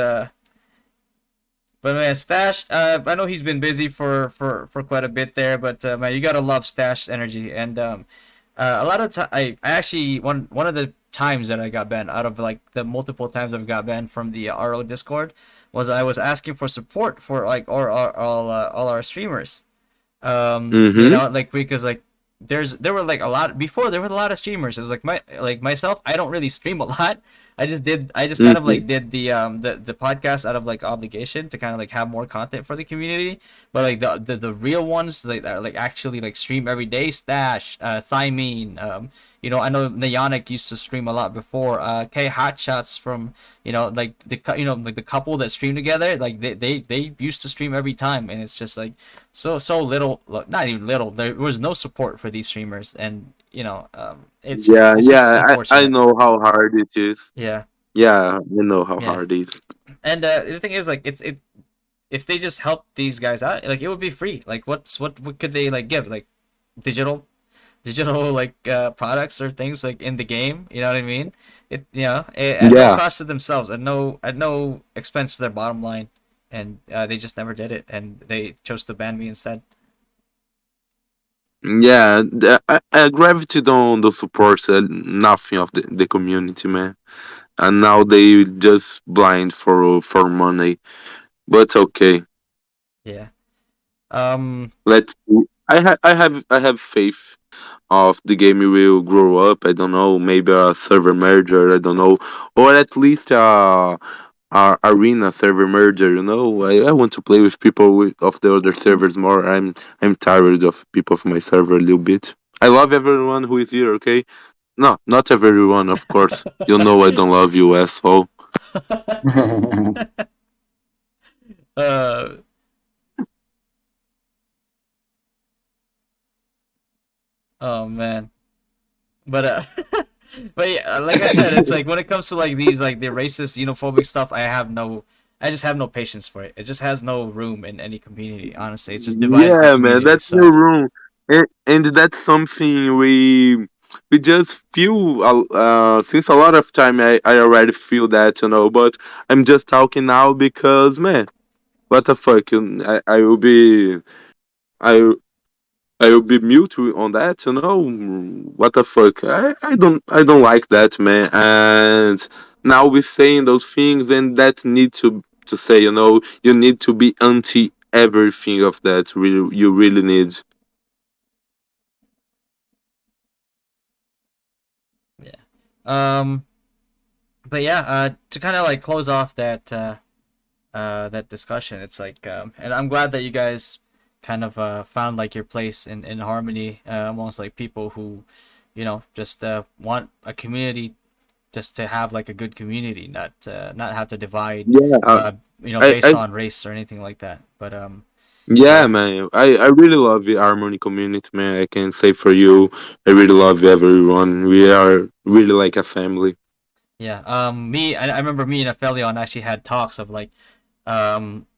But man, Stash. I know he's been busy for quite a bit there, but man, you gotta love Stash energy. And a lot of time, I actually one of the times that I got banned out of like the multiple times I've got banned from the RO Discord was I was asking for support for like all our streamers. You Mm-hmm. know, like because like there were like a lot before there were a lot of streamers. It's like myself, I don't really stream a lot. I just kind of Mm-hmm. like did the podcast out of like obligation to kind of like have more content for the community. But like the real ones like that are like actually like stream every day. Stash, Thymine, you know, I know Neonic used to stream a lot before. K Hotshots from, you know, like like the couple that stream together, like they used to stream every time, and it's just like so little, not even little. There was no support for these streamers, and you know, Yeah, it's just yeah, I unfortunate. know how hard it is. Yeah, Yeah, I know how yeah. hard it is. And the thing is, like, if they just help these guys out, like it would be free. Like, what could they like give? Like digital like products or things like in the game. You know what I mean? It at no Yeah, cost to themselves, at no expense to their bottom line, and they just never did it, and they chose to ban me instead. yeah. Gravity don't support nothing of the community, man. And now they just blind for money. But okay, Yeah. Um. let's. I have faith of the game will grow up. I don't know, maybe a server merger. I don't know, or at least arena server merger. You know, I want to play with people of the other servers more. I'm tired of people of my server a little bit. I love everyone who is here. Okay, no, not everyone, of course. You know I don't love you, asshole. uh. Oh man. But but yeah, like I said, it's like when it comes to like these like the racist, xenophobic stuff, I just have no patience for it. It just has no room in any community. Honestly, it just divides the Yeah, man, community. that's no So room, and that's something we just feel. Since a lot of time, I already feel that, you know. But I'm just talking now because, man, what the fuck? I will be I I will be mute on that, you know. What the fuck? I don't like that, man. And now we're saying those things, and that need to say, you know, you need to be anti everything of that. Really, you really need. yeah. Um. But yeah. To kind of like close off that discussion, it's like and I'm glad that you guys kind of found like your place in harmony amongst like people who, you know, just want a community just to have like a good community, not have to divide, Yeah, you know, based I on race or anything like that. But yeah, yeah, man. I really love the Harmony community, man. I can say for you, I really love everyone. We are really like a family. yeah. I remember me and Aphelion actually had talks of like,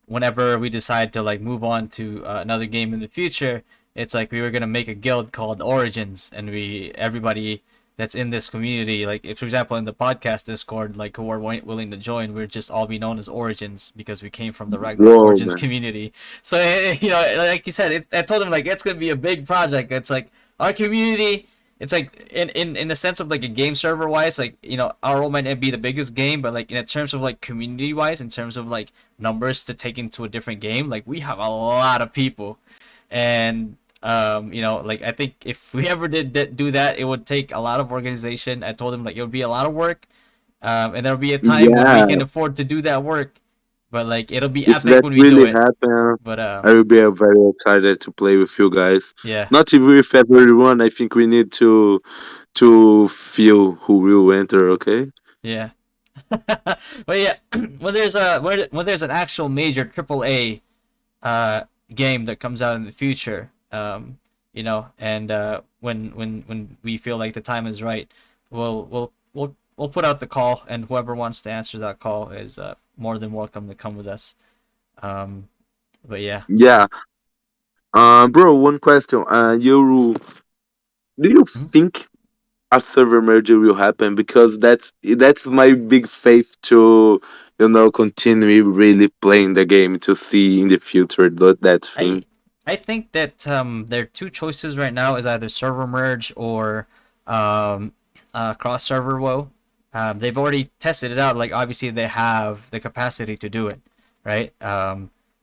whenever we decide to like move on to another game in the future, it's like we were gonna make a guild called Origins, and everybody that's in this community, like if for example in the podcast Discord, like who are willing to join, we're just all be known as Origins because we came from the Ragnarok Whoa, Origins man. community. So you know, like you said, I told him like it's gonna be a big project. It's like our community, it's like in the sense of like a game server wise, like you know our role might not be the biggest game, but like in terms of like community wise, in terms of like numbers to take into a different game, like we have a lot of people, and you know, like I think if we ever did do that, it would take a lot of organization. I told him like it would be a lot of work, and there'll be a time when we Yeah, can afford to do that work, but like it'll be if epic that when we do really it. happens, But I will be very excited to play with you guys. yeah, Not even with everyone. I think we need to feel who will enter. Okay. yeah. But yeah, when there's an actual major AAA uh game that comes out in the future, you know, and when we feel like the time is right, we'll put out the call, and whoever wants to answer that call is more than welcome to come with us. Um, but yeah. Yeah. Bro, one question. You do you Mhm. think a server merger will happen, because that's my big faith to continue really playing the game to see in the future that I thing. I think that their two choices right now is either server merge or um, cross server woe. They've already tested it out. Like obviously they have the capacity to do it, right?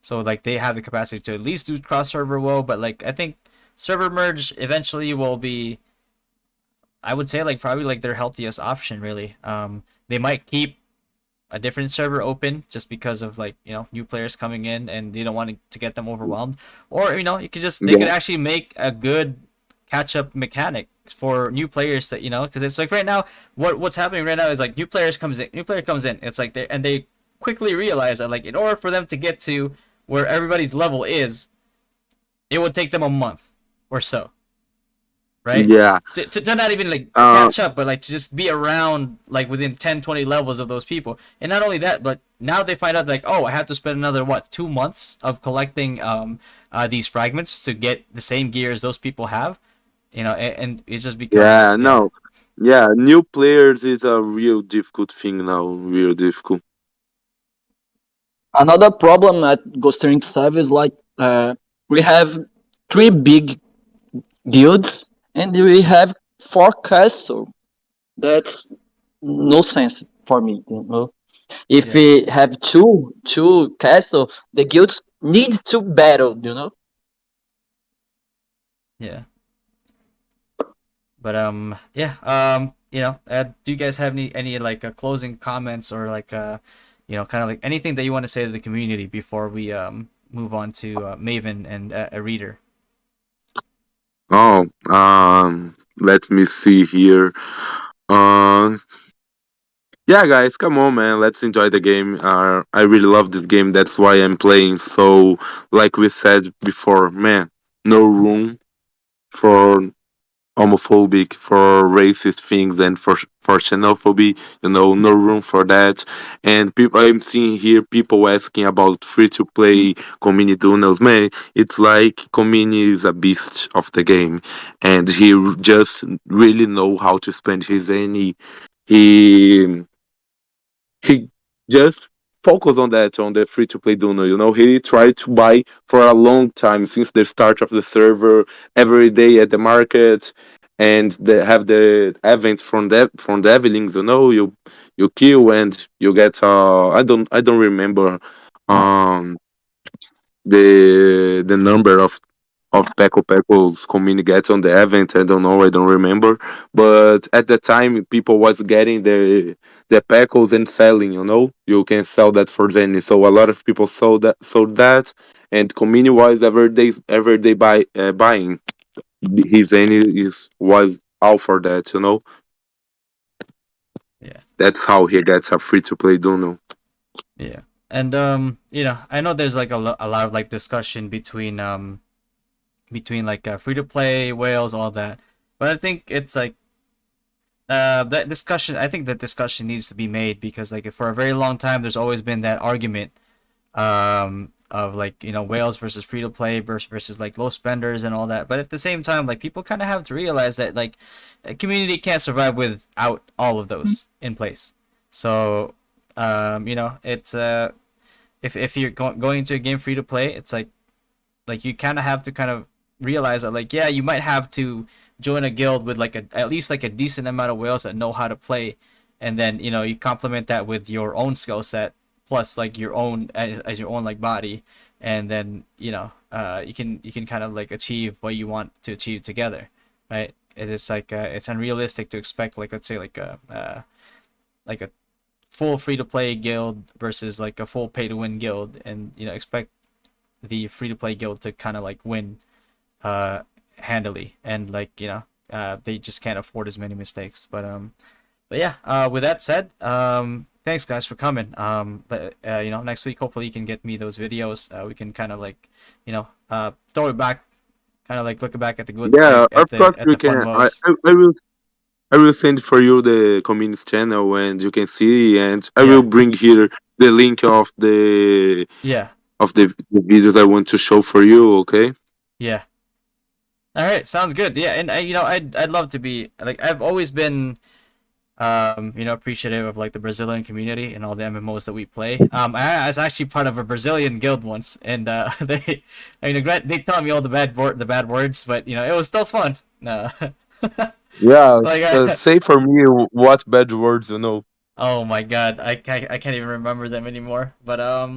So like they have the capacity to at least do cross server woe, but like I think server merge eventually will be, I would say, like probably like their healthiest option really. They might keep a different server open just because of like new players coming in and you don't want to get them overwhelmed, or you could just they could Yeah, actually make a good catch up mechanic for new players that because it's like right now what's happening right now is like new player comes in, it's like they quickly realize that like in order for them to get to where everybody's level is, it would take them a month or so, right? yeah. To not even like Uh, catch up, but like to just be around like within 10, 20 levels of those people. And not only that, but now they find out like, oh, I have to spend another what 2 months of collecting these fragments to get the same gear as those people have. And it just becomes yeah, no, yeah. New players is a real difficult thing now. Real difficult. Another problem at Ghost Recon Server is like we have three big guilds and we have four castles. That's no sense for me. If yeah, we have two castles, the guilds need to battle. yeah. But yeah, do you guys have any like closing comments or like kind of like anything that you want to say to the community before we move on to Maven and a reader? Oh, let me see here. Um, yeah, guys, come on, man. Let's enjoy the game. I really love this game. That's why I'm playing. So, like we said before, man, no room for homophobic, for racist things, and for xenophobia. No room for that. And people, I'm seeing here people asking about free to play community duels. Man, it's like community is a beast of the game, and he just really know how to spend his any. He just focus on that, on the free to play Duno. He tried to buy for a long time since the start of the server, every day at the market, and they have the events from the evilings. You kill and you get. I don't remember um the number of Peco Peco's community gets on the event. I don't know, I don't remember. But at the time, people was getting the Pecos and selling. You can sell that for Zenny. So a lot of people sold that, and community wise, every day buying his Zenny is was all for that. Yeah, That's how he gets a free to play Duno. yeah. And I know there's like a lot of like discussion between like free to play whales, all that. But I think it's like that discussion. I think that discussion needs to be made because like for a very long time, there's always been that argument of like whales versus free to play versus like low spenders and all that. But at the same time, like people kind of have to realize that like a community can't survive without all of those in place. So it's if you're going to a game free to play, it's like you kind of have to kind of realize that like yeah, you might have to join a guild with like at least like a decent amount of whales that know how to play, and then you complement that with your own skill set plus like your own as your own like body, and then you can kind of like achieve what you want to achieve together, right? It's like it's unrealistic to expect like let's say like a full free to play guild versus like a full pay to win guild, and expect the free to play guild to kind of like win uh handily, and like they just can't afford as many mistakes. But yeah, with that said, thanks guys for coming. But next week hopefully you can get me those videos. We can kind of like throw it back, kind of like look back at the good Yeah, at of course the we fun can. I, woes. I, I will I will send for you the community channel, and you can see, and I will Yeah, bring here the link of the yeah, of the videos I want to show for you. Okay. yeah. All right, sounds good. Yeah, and I'd love to be like I've always been appreciative of like the Brazilian community and all the MMOs that we play. I was actually part of a Brazilian guild once, and they taught me all the bad words, but it was still fun. No, Yeah, like say for me what bad words you know. oh my god, I can't even remember them anymore. But uh,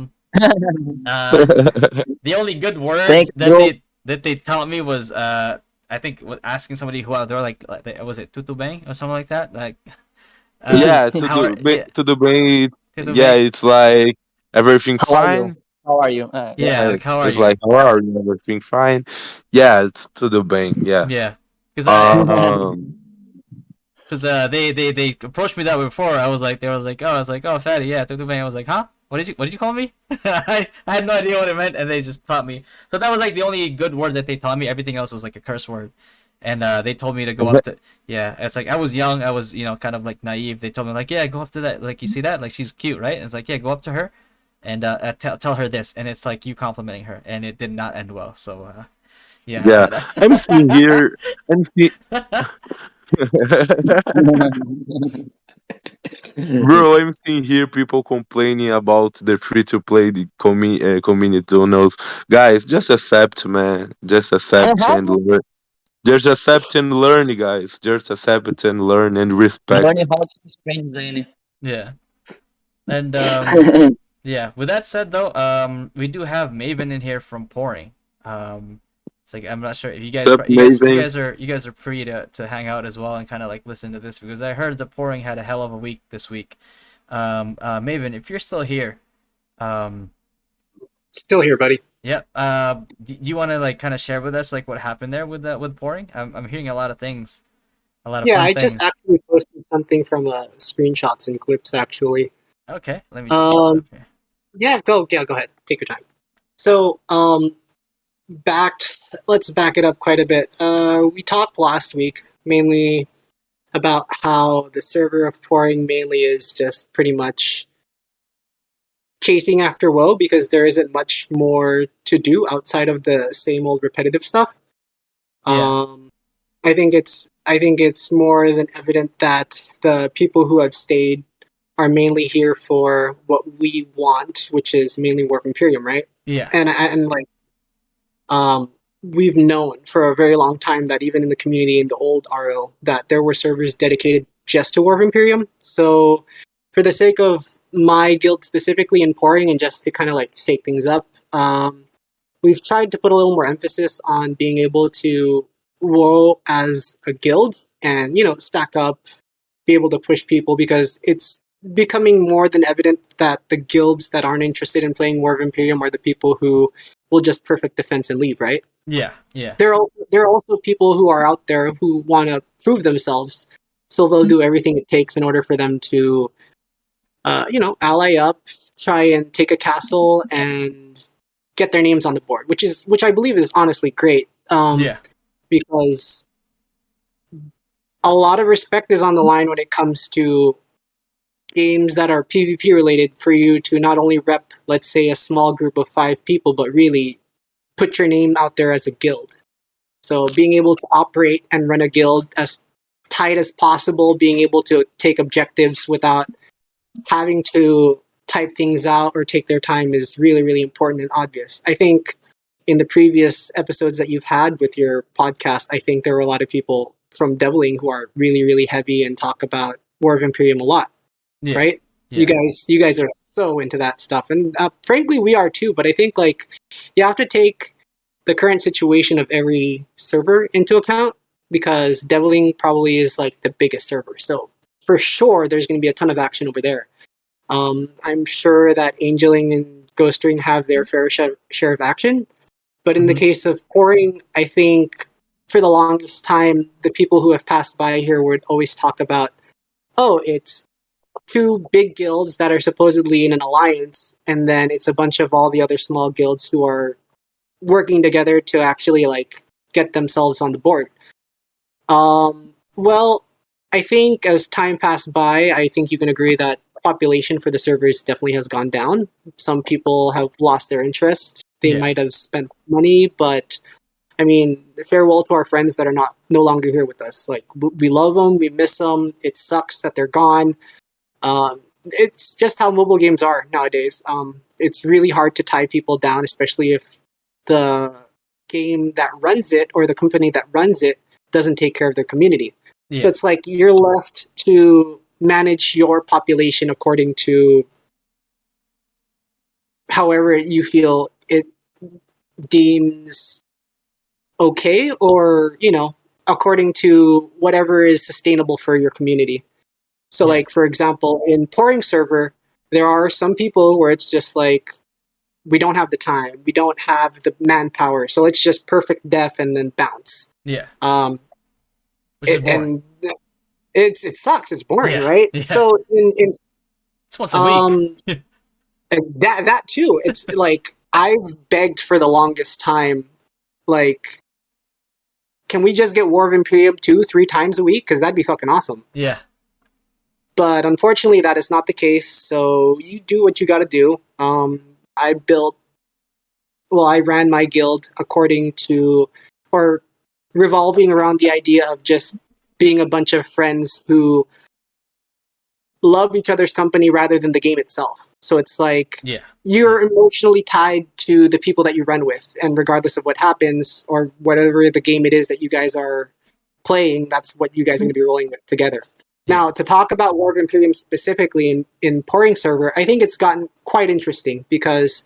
the only good word Thanks, bro. that they taught me was I think asking somebody who they were like was it tutu bang or something like that, like Yeah, how are yeah to the brain. tutu Yeah, bang. it's like everything's How are you? fine. How are you? Yeah. Yeah, Yeah, like how are it's you? like how are you? Everything fine? Yeah, it's to the bank. Yeah. Yeah, because Um. they approached me that way before. I was like, oh, fatty, yeah, tutu bang. I was like, huh? What did you call me? I had no idea what it meant, and they just taught me. So that was like the only good word that they taught me. Everything else was like a curse word. And they told me to go up to yeah. It's like I was young. I was kind of like naive. They told me like yeah, go up to that. Like you see that? Like she's cute, right? And it's like yeah, go up to her, and tell her this. And it's like you complimenting her, and it did not end well. So yeah, I Yeah, had I'm seeing here. I'm see- Bro, I'm seeing here people complaining about the free to play community donos. Guys, just accept, man. Just accept and learn. Just accept and learn, guys. Just accept and learn and Learning respect. how to strange Zane. yeah. And yeah. With that said, though, we do have Maven in here from Pouring. It's like I'm not sure if What's up, Maven? you guys are free to hang out as well and kind of like listen to this because I heard that Pouring had a hell of a week this week. Maven, if you're still here, um, Still here, buddy. yeah. Do you want to like kind of share with us like what happened there with Pouring? I'm hearing a lot of things, a lot of Yeah, fun I just things. actually posted something from screenshots and clips, actually. Okay, let me just pull it up Um, here. yeah, go ahead. Take your time. So, let's back it up quite a bit. We talked last week mainly about how the server of pouring mainly is just pretty much chasing after woe because there isn't much more to do outside of the same old repetitive stuff. Yeah. I think it's more than evident that the people who have stayed are mainly here for what we want, which is mainly War of Imperium, right? Yeah. And like we've known for a very long time that even in the community in the old RO that there were servers dedicated just to War of Imperium. So for the sake of my guild specifically in pouring and just to kind of like shake things up, we've tried to put a little more emphasis on being able to roll as a guild and stack up, be able to push people because it's becoming more than evident that the guilds that aren't interested in playing War of Imperium are the people who will just perfect defense and leave, right? Yeah. Yeah. There are also people who are out there who want to prove themselves, so they'll do everything it takes in order for them to, ally up, try and take a castle, and get their names on the board, which I believe is honestly great. Yeah. Because a lot of respect is on the line when it comes to games that are PvP related for you to not only rep, let's say, a small group of 5 people, but really put your name out there as a guild. So being able to operate and run a guild as tight as possible, being able to take objectives without having to type things out or take their time is really, really important and obvious. I think in the previous episodes that you've had with your podcast, I think there were a lot of people from Deviling who are really, really heavy and talk about War of Imperium a lot, Yeah. right? Yeah. You guys are so into that stuff, and frankly, we are too. But I think like you have to take the current situation of every server into account because Deviling probably is like the biggest server, so for sure there's going to be a ton of action over there. I'm sure that Angeling and Ghostring have their fair share of action, but in the case of pouring, I think for the longest time, the people who have passed by here would always talk about, oh, it's 2 big guilds that are supposedly in an alliance, and then it's a bunch of all the other small guilds who are working together to actually like get themselves on the board. Well, I think as time passed by, I think you can agree that population for the servers definitely has gone down. Some people have lost their interest. They Yeah. might have spent money, but I mean, farewell to our friends that are no longer here with us. Like, we love them, we miss them. It sucks that they're gone. It's just how mobile games are nowadays. It's really hard to tie people down, especially if the game that runs it or the company that runs it doesn't take care of their community. Yeah. So it's like you're left to manage your population according to however you feel it deems okay, or, you know, according to whatever is sustainable for your community. So, Yeah. like, for example, in pouring server, there are some people where it's just like, we don't have the time, we don't have the manpower, so let's just perfect def and then bounce. Yeah. Which is boring. And it sucks. It's boring, Yeah, right? yeah. So in It's once a week. that too. It's like I've begged for the longest time, like, can we just get War of Imperium 2-3 times a week? Because that'd be fucking awesome. Yeah. But unfortunately, that is not the case. So you do what you got to do. I ran my guild according to, or revolving around the idea of just being a bunch of friends who love each other's company rather than the game itself. So it's like, Yeah. you're emotionally tied to the people that you run with, and regardless of what happens or whatever the game it is that you guys are playing, that's what you guys are going to be rolling with together. Now, to talk about War of Imperium specifically in pouring server, I think it's gotten quite interesting because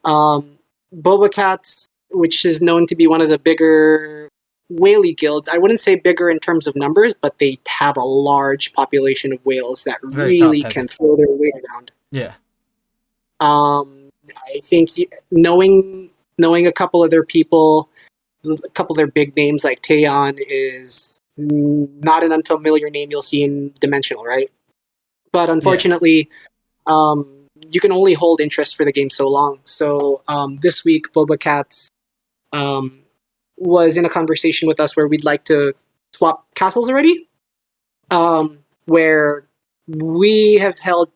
Boba Cats, which is known to be one of the bigger whaley guilds, I wouldn't say bigger in terms of numbers, but they have a large population of whales that Very really top-heavy. can throw their weight around. Yeah. I think knowing a couple of their people, a couple of their big names like Taeyon is not an unfamiliar name you'll see in Dimensional, right? But unfortunately, you can only hold interest for the game so long. So this week, Boba Cats was in a conversation with us where we'd like to swap castles already, where we have held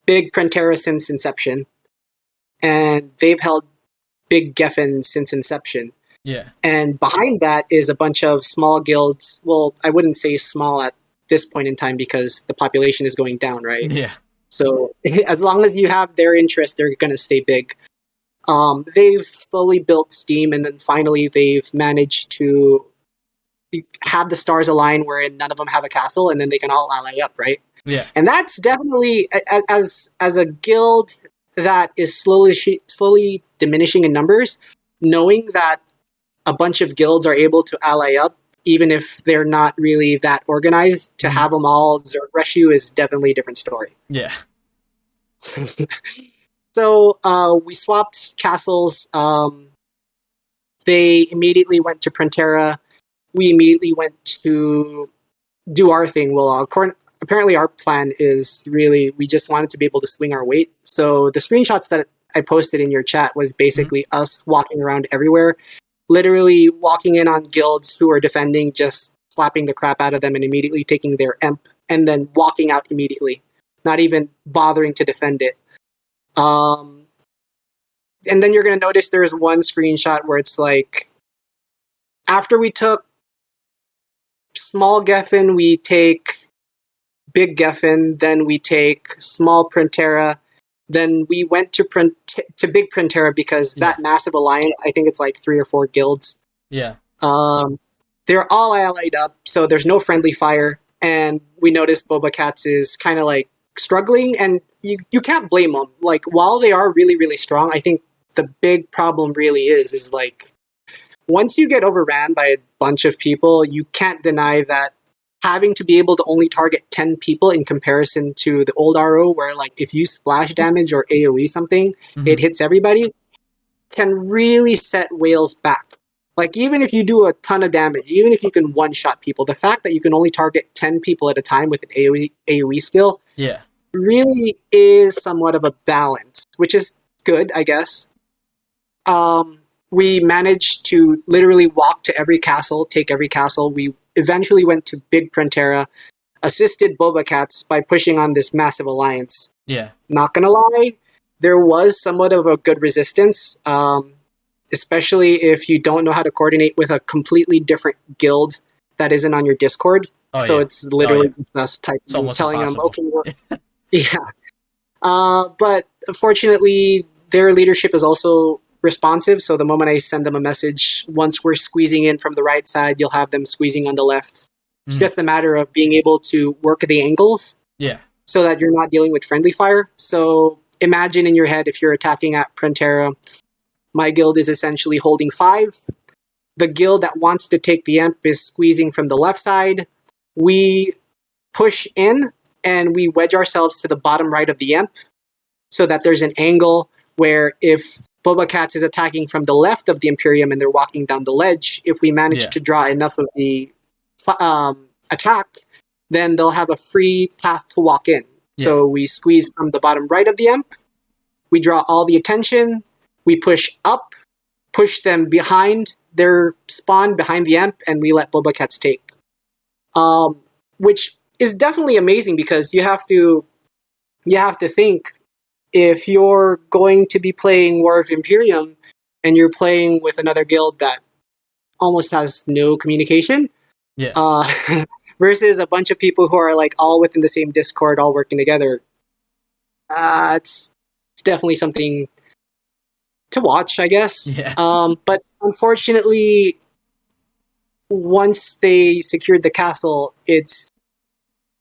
Big Prentera since inception, and they've held Big Geffen since inception. Yeah. And behind that is a bunch of small guilds. Well, I wouldn't say small at this point in time because the population is going down, right? Yeah. So as long as you have their interest, they're going to stay big. They've slowly built steam, and then finally they've managed to have the stars align where none of them have a castle, and then they can all ally up, right? Yeah. And that's definitely, as a guild that is slowly diminishing in numbers, knowing that a bunch of guilds are able to ally up, even if they're not really that organized, to have them all Zerg rush you is definitely a different story. Yeah. So we swapped castles. They immediately went to Prentera. We immediately went to do our thing. Well, apparently our plan is really, we just wanted to be able to swing our weight. So the screenshots that I posted in your chat was basically us walking around everywhere, literally walking in on guilds who are defending, just slapping the crap out of them and immediately taking their emp, and then walking out immediately, not even bothering to defend it. And then you're going to notice there's one screenshot where it's like, after we took small Geffen, we take big Geffen, then we take small Prentera, then we went to big Prentera because that massive alliance, I think it's like 3 or 4 guilds. Yeah. They're all allied up, so there's no friendly fire, and we noticed Boba Cats is kind of like struggling, and you can't blame them. Like, while they are really, really strong, I think the big problem really is like, once you get overran by a bunch of people, you can't deny that having to be able to only target 10 people in comparison to the old RO, where like if you splash damage or AoE something, it hits everybody, can really set whales back. Like, even if you do a ton of damage, even if you can one-shot people, the fact that you can only target 10 people at a time with an AoE skill really is somewhat of a balance, which is good, I guess. We managed to literally walk to every castle, take every castle. We eventually went to Big Prentera, assisted Boba Cats by pushing on this massive alliance. Yeah. Not gonna lie, there was somewhat of a good resistance. especially if you don't know how to coordinate with a completely different guild that isn't on your Discord. Oh So yeah. it's literally Yeah. just us typing, It's almost telling them, impossible. okay, yeah. But fortunately, their leadership is also responsive. So the moment I send them a message, once we're squeezing in from the right side, you'll have them squeezing on the left. It's just a matter of being able to work the angles Yeah. so that you're not dealing with friendly fire. So imagine in your head if you're attacking at Prentera, my guild is essentially holding 5. The guild that wants to take the Emp is squeezing from the left side. We push in and we wedge ourselves to the bottom right of the Emp so that there's an angle where if Boba Cats is attacking from the left of the Imperium and they're walking down the ledge, if we manage Yeah. to draw enough of the attack, then they'll have a free path to walk in. Yeah. So we squeeze from the bottom right of the Emp, we draw all the attention, we push up, push them behind their spawn, behind the Emp, and we let Boba Cats take. Which is definitely amazing because you have to think, if you're going to be playing War of Imperium and you're playing with another guild that almost has no communication, Yeah. versus a bunch of people who are like all within the same Discord, all working together, it's definitely something to watch, I guess. Yeah. But unfortunately, once they secured the castle,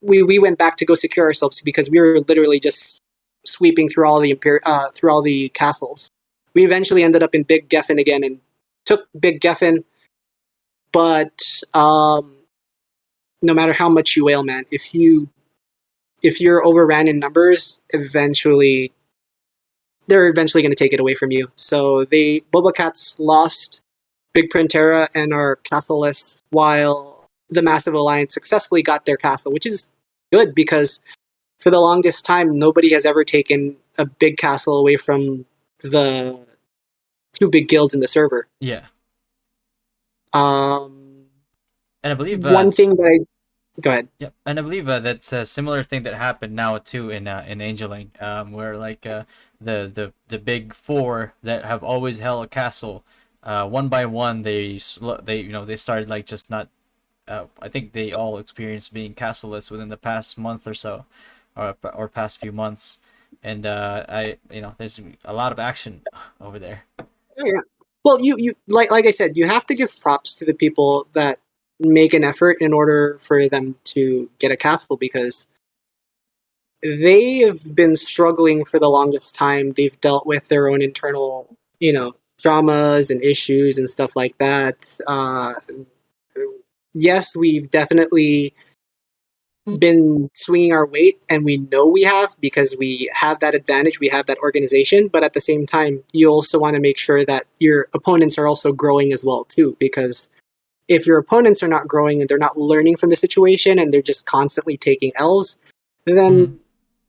we went back to go secure ourselves because we were literally just sweeping through all the castles. We eventually ended up in Big Geffen again and took Big Geffen, but no matter how much you wail, man, if you're overran in numbers, they're eventually going to take it away from you. So Boba Cats lost Big Prentera and are castleless, while the Massive Alliance successfully got their castle, which is good because for the longest time, nobody has ever taken a big castle away from the 2 big guilds in the server. Yeah. And I believe one thing that go ahead. Yeah, and I believe that's a similar thing that happened now too in Angeling, where like the big 4 that have always held a castle, one by one they started like just not. I think they all experienced being castleless within the past month or so, or past few months, and there's a lot of action over there. Yeah. Well, you like I said, you have to give props to the people that make an effort in order for them to get a castle because they have been struggling for the longest time. They've dealt with their own internal, dramas and issues and stuff like that. Yes, we've definitely been swinging our weight, and we know we have because we have that advantage, we have that organization, but at the same time, you also want to make sure that your opponents are also growing as well, too, because if your opponents are not growing and they're not learning from the situation and they're just constantly taking L's, then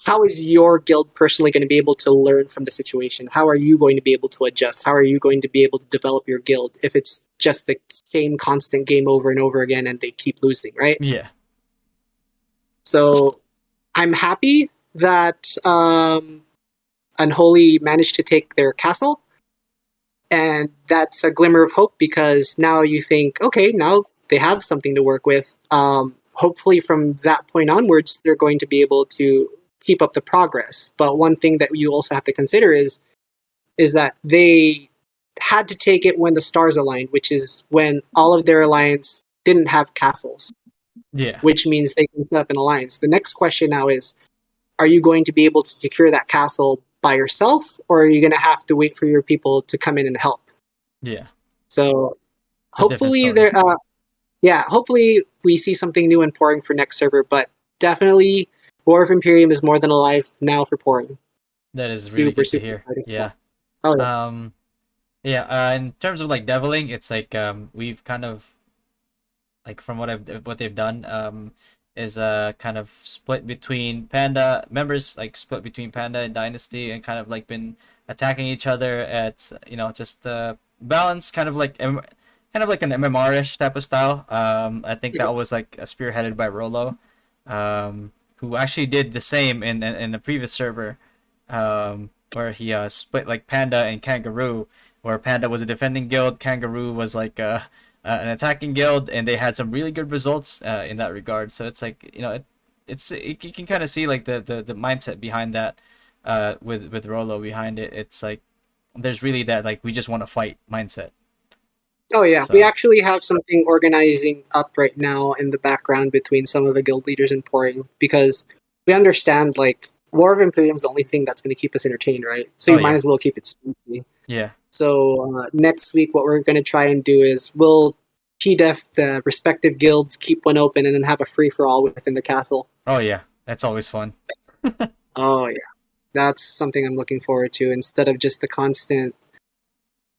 how is your guild personally going to be able to learn from the situation? How are you going to be able to adjust? How are you going to be able to develop your guild if it's just the same constant game over and over again and they keep losing, right? Yeah. So I'm happy that Unholy managed to take their castle. And that's a glimmer of hope because now you think, okay, now they have something to work with. Hopefully from that point onwards, they're going to be able to keep up the progress. But one thing that you also have to consider is that they had to take it when the stars aligned, which is when all of their alliance didn't have castles. Yeah. Which means they can set up an alliance. The next question now is, are you going to be able to secure that castle by yourself, or are you going to have to wait for your people to come in and help? Yeah. So A different hopefully story. hopefully we see something new and pouring for next server, but definitely War of Imperium is more than alive now for pouring. That is really Super, good to super hear. exciting. Yeah. Oh, yeah. In terms of like deviling, it's like we've kind of like from what they've done is kind of split between Panda members, like split between Panda and Dynasty, and kind of like been attacking each other at just balance, kind of like an MMR-ish type of style. I think that was like spearheaded by Rolo, who actually did the same in the previous server, where he split like Panda and Kangaroo where Panda was a defending guild, Kangaroo was like an attacking guild, and they had some really good results in that regard. So it's like, you can kind of see like the mindset behind that with Rolo behind it. It's like there's really that like we just want to fight mindset. Oh yeah, we So actually have something organizing up right now in the background between some of the guild leaders and pouring, because we understand like War of Imperium is the only thing that's going to keep us entertained, right? So oh you might yeah, as well keep it spooky. yeah, So next week, what we're going to try and do is we'll PDEF the respective guilds, keep one open, and then have a free for all within the castle. oh yeah, that's always fun. Oh yeah, that's something I'm looking forward to, instead of just the constant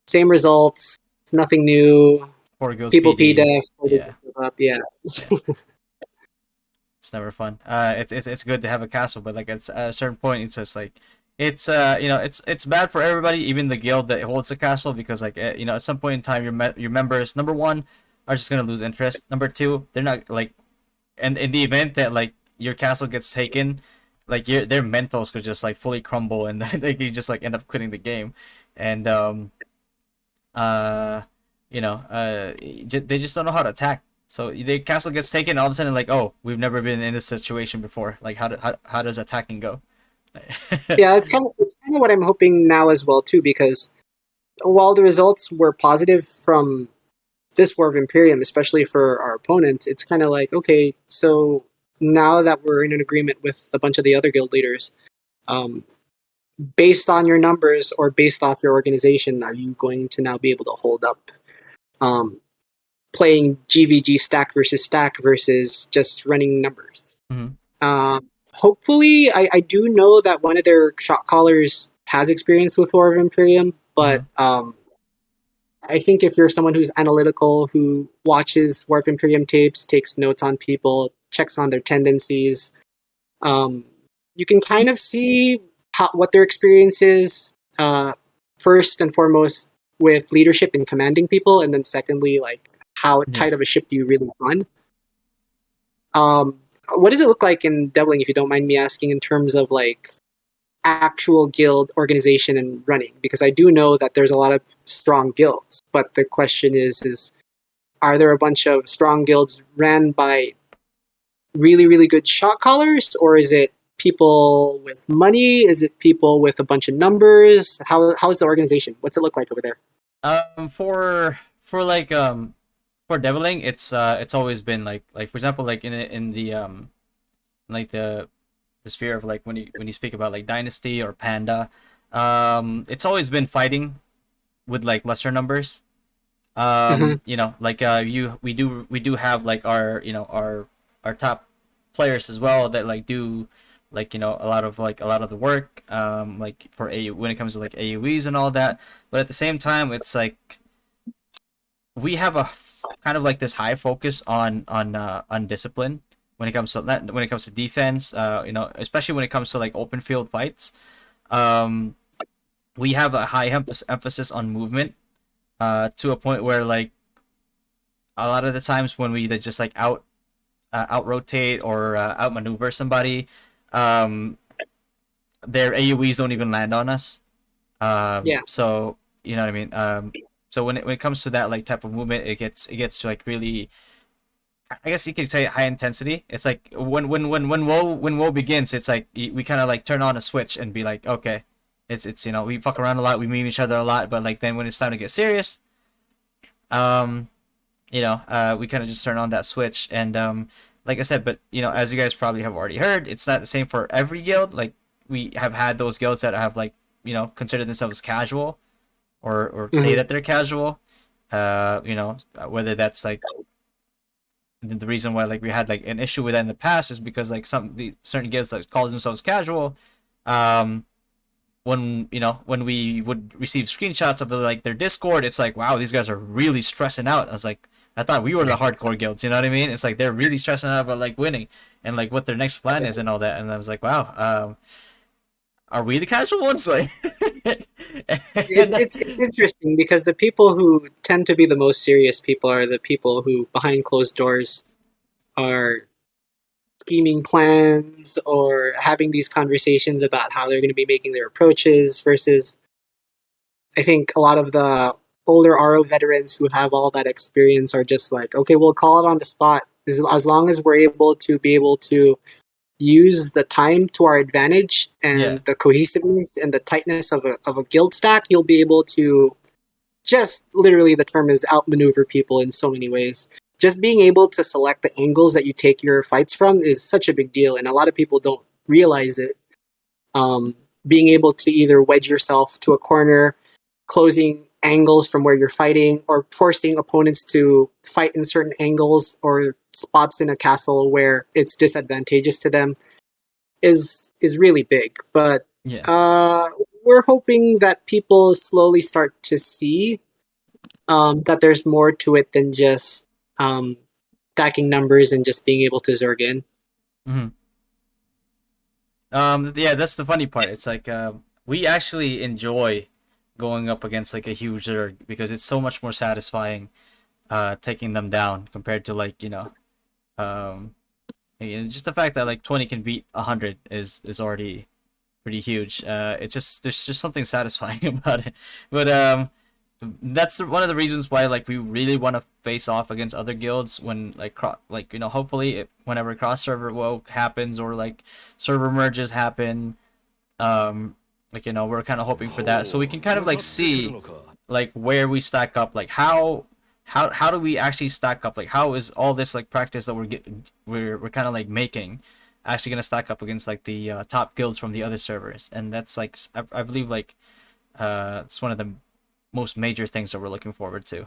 same results, nothing new. Four Ghost People PD. PDEF, Yeah. up, yeah. It's never fun. It's good to have a castle, but like at a certain point, it's just like it's it's bad for everybody, even the guild that holds the castle, because like at some point in time, your members, number one, are just gonna lose interest. Number two, they're not like, and in the event that like your castle gets taken, like their mentals could just like fully crumble, and like you just like end up quitting the game, and uh they just don't know how to attack. So the castle gets taken, all of a sudden like, oh, we've never been in this situation before. Like how does attacking go? Yeah, it's kind of what I'm hoping now as well too, because while the results were positive from this War of Imperium, especially for our opponents, it's kind of like, okay, so now that we're in an agreement with a bunch of the other guild leaders, um, based on your numbers or based off your organization, are you going to now be able to hold up um, playing GVG stack versus just running numbers? Mhm. Hopefully, I do know that one of their shot callers has experience with War of Imperium, but I think if you're someone who's analytical, who watches War of Imperium tapes, takes notes on people, checks on their tendencies, you can kind of see what their experience is, first and foremost with leadership and commanding people, and then secondly, like how tight of a ship do you really run? What does it look like in Devling, if you don't mind me asking, in terms of like actual guild organization and running? Because I do know that there's a lot of strong guilds, but the question is are there a bunch of strong guilds ran by really, really good shot callers, or is it people with money? Is it people with a bunch of numbers? How's the organization? What's it look like over there? For like for deviling, it's always been like for example, like in the like the sphere of like when you speak about like Dynasty or Panda, it's always been fighting with like lesser numbers. Mhm. Like we do have like our top players as well that like do like a lot of the work like for a when it comes to like AoEs and all that. But at the same time, it's like we have kind of like this high focus on discipline when it comes to defense. Especially when it comes to like open field fights. Um, we have a high emphasis on movement. To a point where like a lot of the times when we just like out rotate or outmaneuver somebody, um, their AoEs don't even land on us. Yeah. So you know what I mean. So when it comes to that like type of movement, it gets like really, I guess you could say high intensity. It's like when WoW begins, it's like we kind of like turn on a switch and be like, okay, it's we fuck around a lot, we meme each other a lot, but like then when it's time to get serious, um, we kind of just turn on that switch. And like I said, but as you guys probably have already heard, it's not the same for every guild. Like we have had those guilds that have like consider themselves casual, or say Mhm. that they're casual. Whether that's like the reason why like we had like an issue with that in the past is because like the certain guilds that call themselves casual, when we would receive screenshots of like their Discord, it's like, wow, these guys are really stressing out. I was like, I thought we were the hardcore guilds, you know what I mean? It's like they're really stressing out about like winning and like what their next plan is and all that. And I was like, wow, are we the casual ones? Like, It's interesting because the people who tend to be the most serious people are the people who, behind closed doors, are scheming plans or having these conversations about how they're going to be making their approaches, versus I think a lot of the older RO veterans who have all that experience are just like, okay, we'll call it on the spot. As long as we're able to use the time to our advantage Yeah. and the cohesiveness and the tightness of a guild stack, you'll be able to just literally, the term is outmaneuver people in so many ways. Just being able to select the angles that you take your fights from is such a big deal, and a lot of people don't realize it. Being able to either wedge yourself to a corner, closing angles from where you're fighting, or forcing opponents to fight in certain angles or spots in a castle where it's disadvantageous to them is really big. But Yeah. we're hoping that people slowly start to see that there's more to it than just stacking numbers and just being able to zerg in. Mm-hmm. Yeah, that's the funny part. It's like we actually enjoy going up against like a huge Zerg because it's so much more satisfying taking them down compared to like just the fact that like 20 can beat 100 is already pretty huge. It's just there's just something satisfying about it. But that's one of the reasons why like we really want to face off against other guilds when hopefully whenever cross server woke happens or like server merges happen, we're kind of hoping for that so we can kind of like see like where we stack up, like how do we actually stack up, like how is all this like practice that we're kind of like making actually gonna stack up against like the top guilds from the other servers. And that's like I believe like it's one of the most major things that we're looking forward to.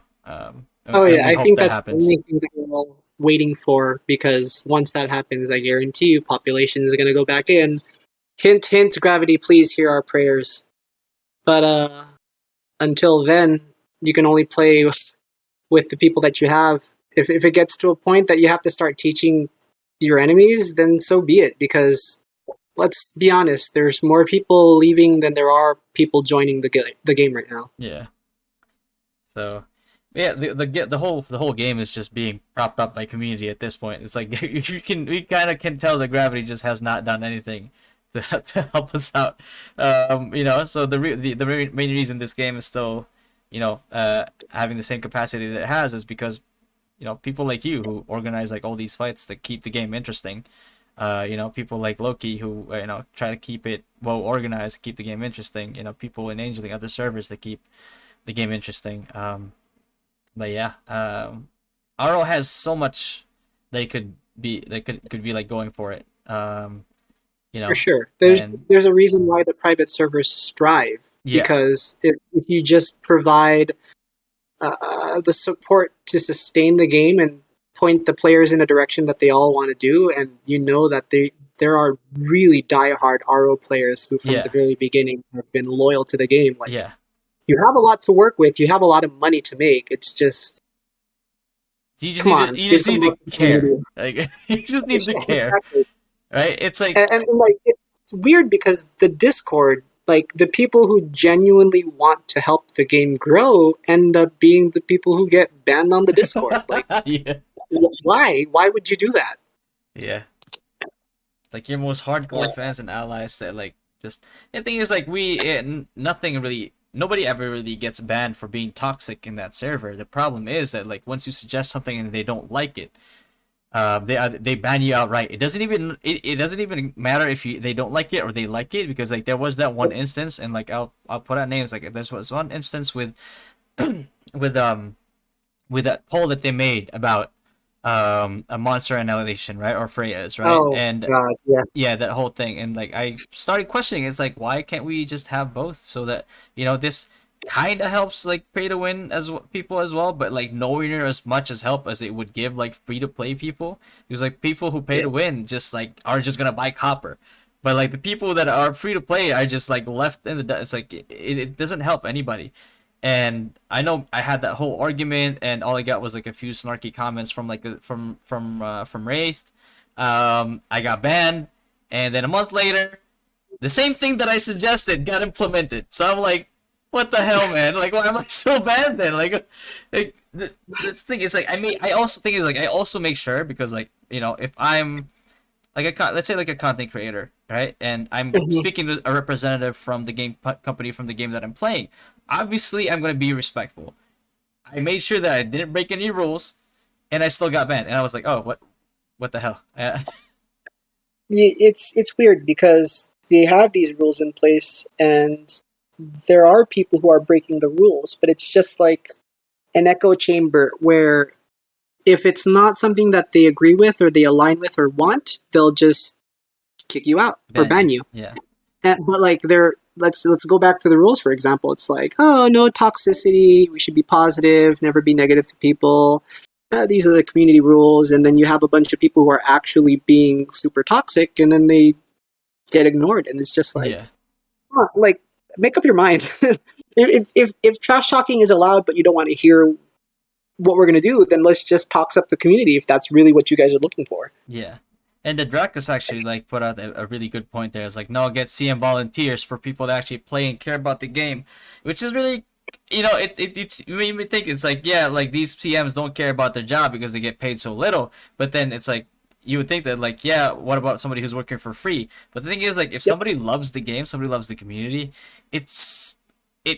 Oh yeah, I think that that's happens. the only thing that we're all waiting for, because once that happens, I guarantee you populations are going to go back in. Hint, hint, gravity, please hear our prayers. But until then, you can only play with the people that you have. If it gets to a point that you have to start teaching your enemies, then so be it, because let's be honest, there's more people leaving than there are people joining the game right now. Yeah. So, yeah, the whole game is just being propped up by community at this point. It's like we kind of can tell that gravity just has not done anything to help us out. So the main reason this game is still, having the same capacity that it has is because, people like you who organize like all these fights to keep the game interesting. People like Loki who try to keep it well organized, keep the game interesting. People in Angel and other servers that keep the game interesting. But yeah, RO has so much they could be like going for it. For sure, there's a reason why the private servers strive. Yeah. Because if you just provide the support to sustain the game and point the players in a direction that they all want to do, and that there are really diehard RO players who from the very beginning have been loyal to the game. Like, you have a lot to work with, you have a lot of money to make. It's just you just need to care. Like you just need to care. Exactly. Right? It's like and like it's weird because the Discord, like the people who genuinely want to help the game grow end up being the people who get banned on the Discord. Like why would you do that? Yeah, like your most hardcore fans and allies that like just, the thing is like nobody ever really gets banned for being toxic in that server. The problem is that like once you suggest something and they don't like it, they ban you outright. It doesn't even matter if they don't like it or they like it, because like there was that one instance, and like I'll put out names, like there was one instance with with that poll that they made about a monster annihilation, right, or Freya's, right? Oh, and God, yes. Yeah, that whole thing, and like I started questioning, it's like, why can't we just have both, so that this kind of helps like pay to win people as well, but like nowhere near as much as help as it would give like free to play people, because like people who pay to win just like are just gonna buy copper, but like the people that are free to play are just like left in the it's like it doesn't help anybody. And I know I had that whole argument, and all I got was like a few snarky comments from like from Wraith. I got banned, and then a month later, the same thing that I suggested got implemented. So I'm like, what the hell, man? Like, why am I so bad then? Like the thing is, like, I also think is like I also make sure, because like if I'm like let's say like a content creator, right, and I'm speaking to a representative from the game company from the game that I'm playing, obviously I'm gonna be respectful. I made sure that I didn't break any rules, and I still got banned. And I was like, oh, what the hell? It's weird because they have these rules in place, and there are people who are breaking the rules, but it's just like an echo chamber where if it's not something that they agree with or they align with or want, they'll just kick you out or ban you. Yeah. But like let's go back to the rules, for example. It's like, oh, no toxicity, we should be positive, never be negative to people. These are the community rules, and then you have a bunch of people who are actually being super toxic, and then they get ignored, and it's just like, Yeah. like, make up your mind. if trash talking is allowed, but you don't want to hear what we're gonna do, then let's just tox up the community if that's really what you guys are looking for. Yeah. And the Dracus actually like put out a really good point there. It's like, no, get CM volunteers for people that actually play and care about the game, which is really, you know, it made me think. It's like, yeah, like these CMs don't care about their job because they get paid so little. But then it's like, you would think that, like, yeah, what about somebody who's working for free? But the thing is, like, if somebody loves the game, somebody loves the community, it's a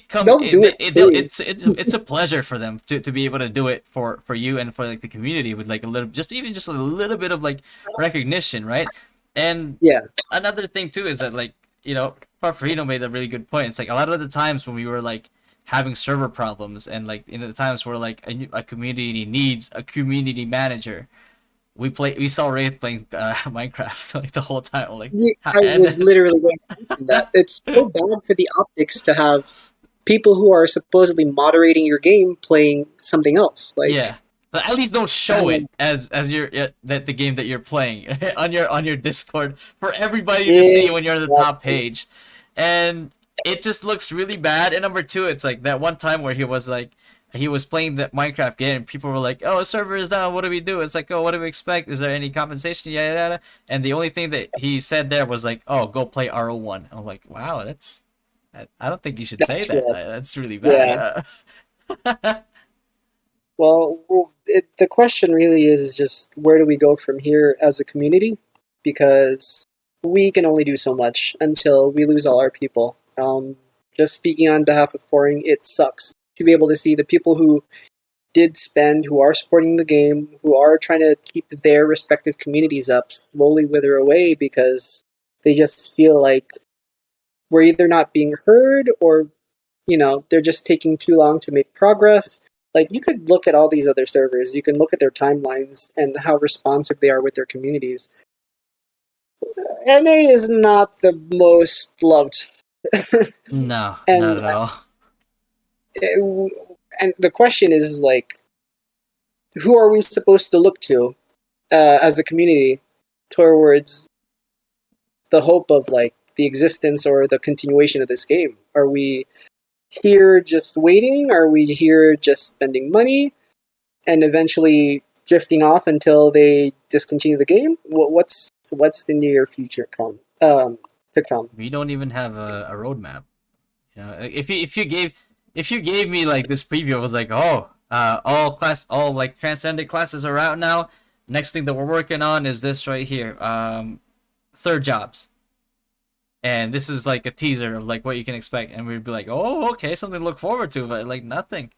pleasure for them to be able to do it for you and for like the community with like a little, just a little bit of like recognition, right? And Yeah. another thing too is that, like, you know, Farfarino made a really good point. It's like a lot of the times when we were like having server problems, and like in the times where like a community needs a community manager, we saw Wraith playing Minecraft like the whole time. Like, I was literally going to mention that. It's so bad for the optics to have people who are supposedly moderating your game playing something else. Like, yeah, but at least don't show it as your that the game that you're playing on your Discord for everybody to see when you're on the top page, and it just looks really bad. And number two, it's like that one time where he was playing that Minecraft game, and people were like, "Oh, server is down. What do we do?" It's like, "Oh, what do we expect? Is there any compensation?" Yada yada. And the only thing that he said there was like, "Oh, go play RO1." I'm like, "Wow, I don't think you should say that. That's really bad." Yeah. well, the question really is just where do we go from here as a community? Because we can only do so much until we lose all our people. Just speaking on behalf of Pouring, it sucks to be able to see the people who did spend, who are supporting the game, who are trying to keep their respective communities up, slowly wither away because they just feel like we're either not being heard or, you know, they're just taking too long to make progress. Like, you could look at all these other servers, you can look at their timelines and how responsive they are with their communities. NA is not the most loved. No, And not at all. And the question is, like, who are we supposed to look to as a community towards the hope of like the existence or the continuation of this game? Are we here just waiting? Are we here just spending money and eventually drifting off until they discontinue the game? What's the near future to come? We don't even have a roadmap. You know, if you gave me like this preview, it was like, oh, all like transcendent classes are out now. Next thing that we're working on is this right here, third jobs, and this is like a teaser of like what you can expect, and we'd be like, oh, okay, something to look forward to, but like nothing.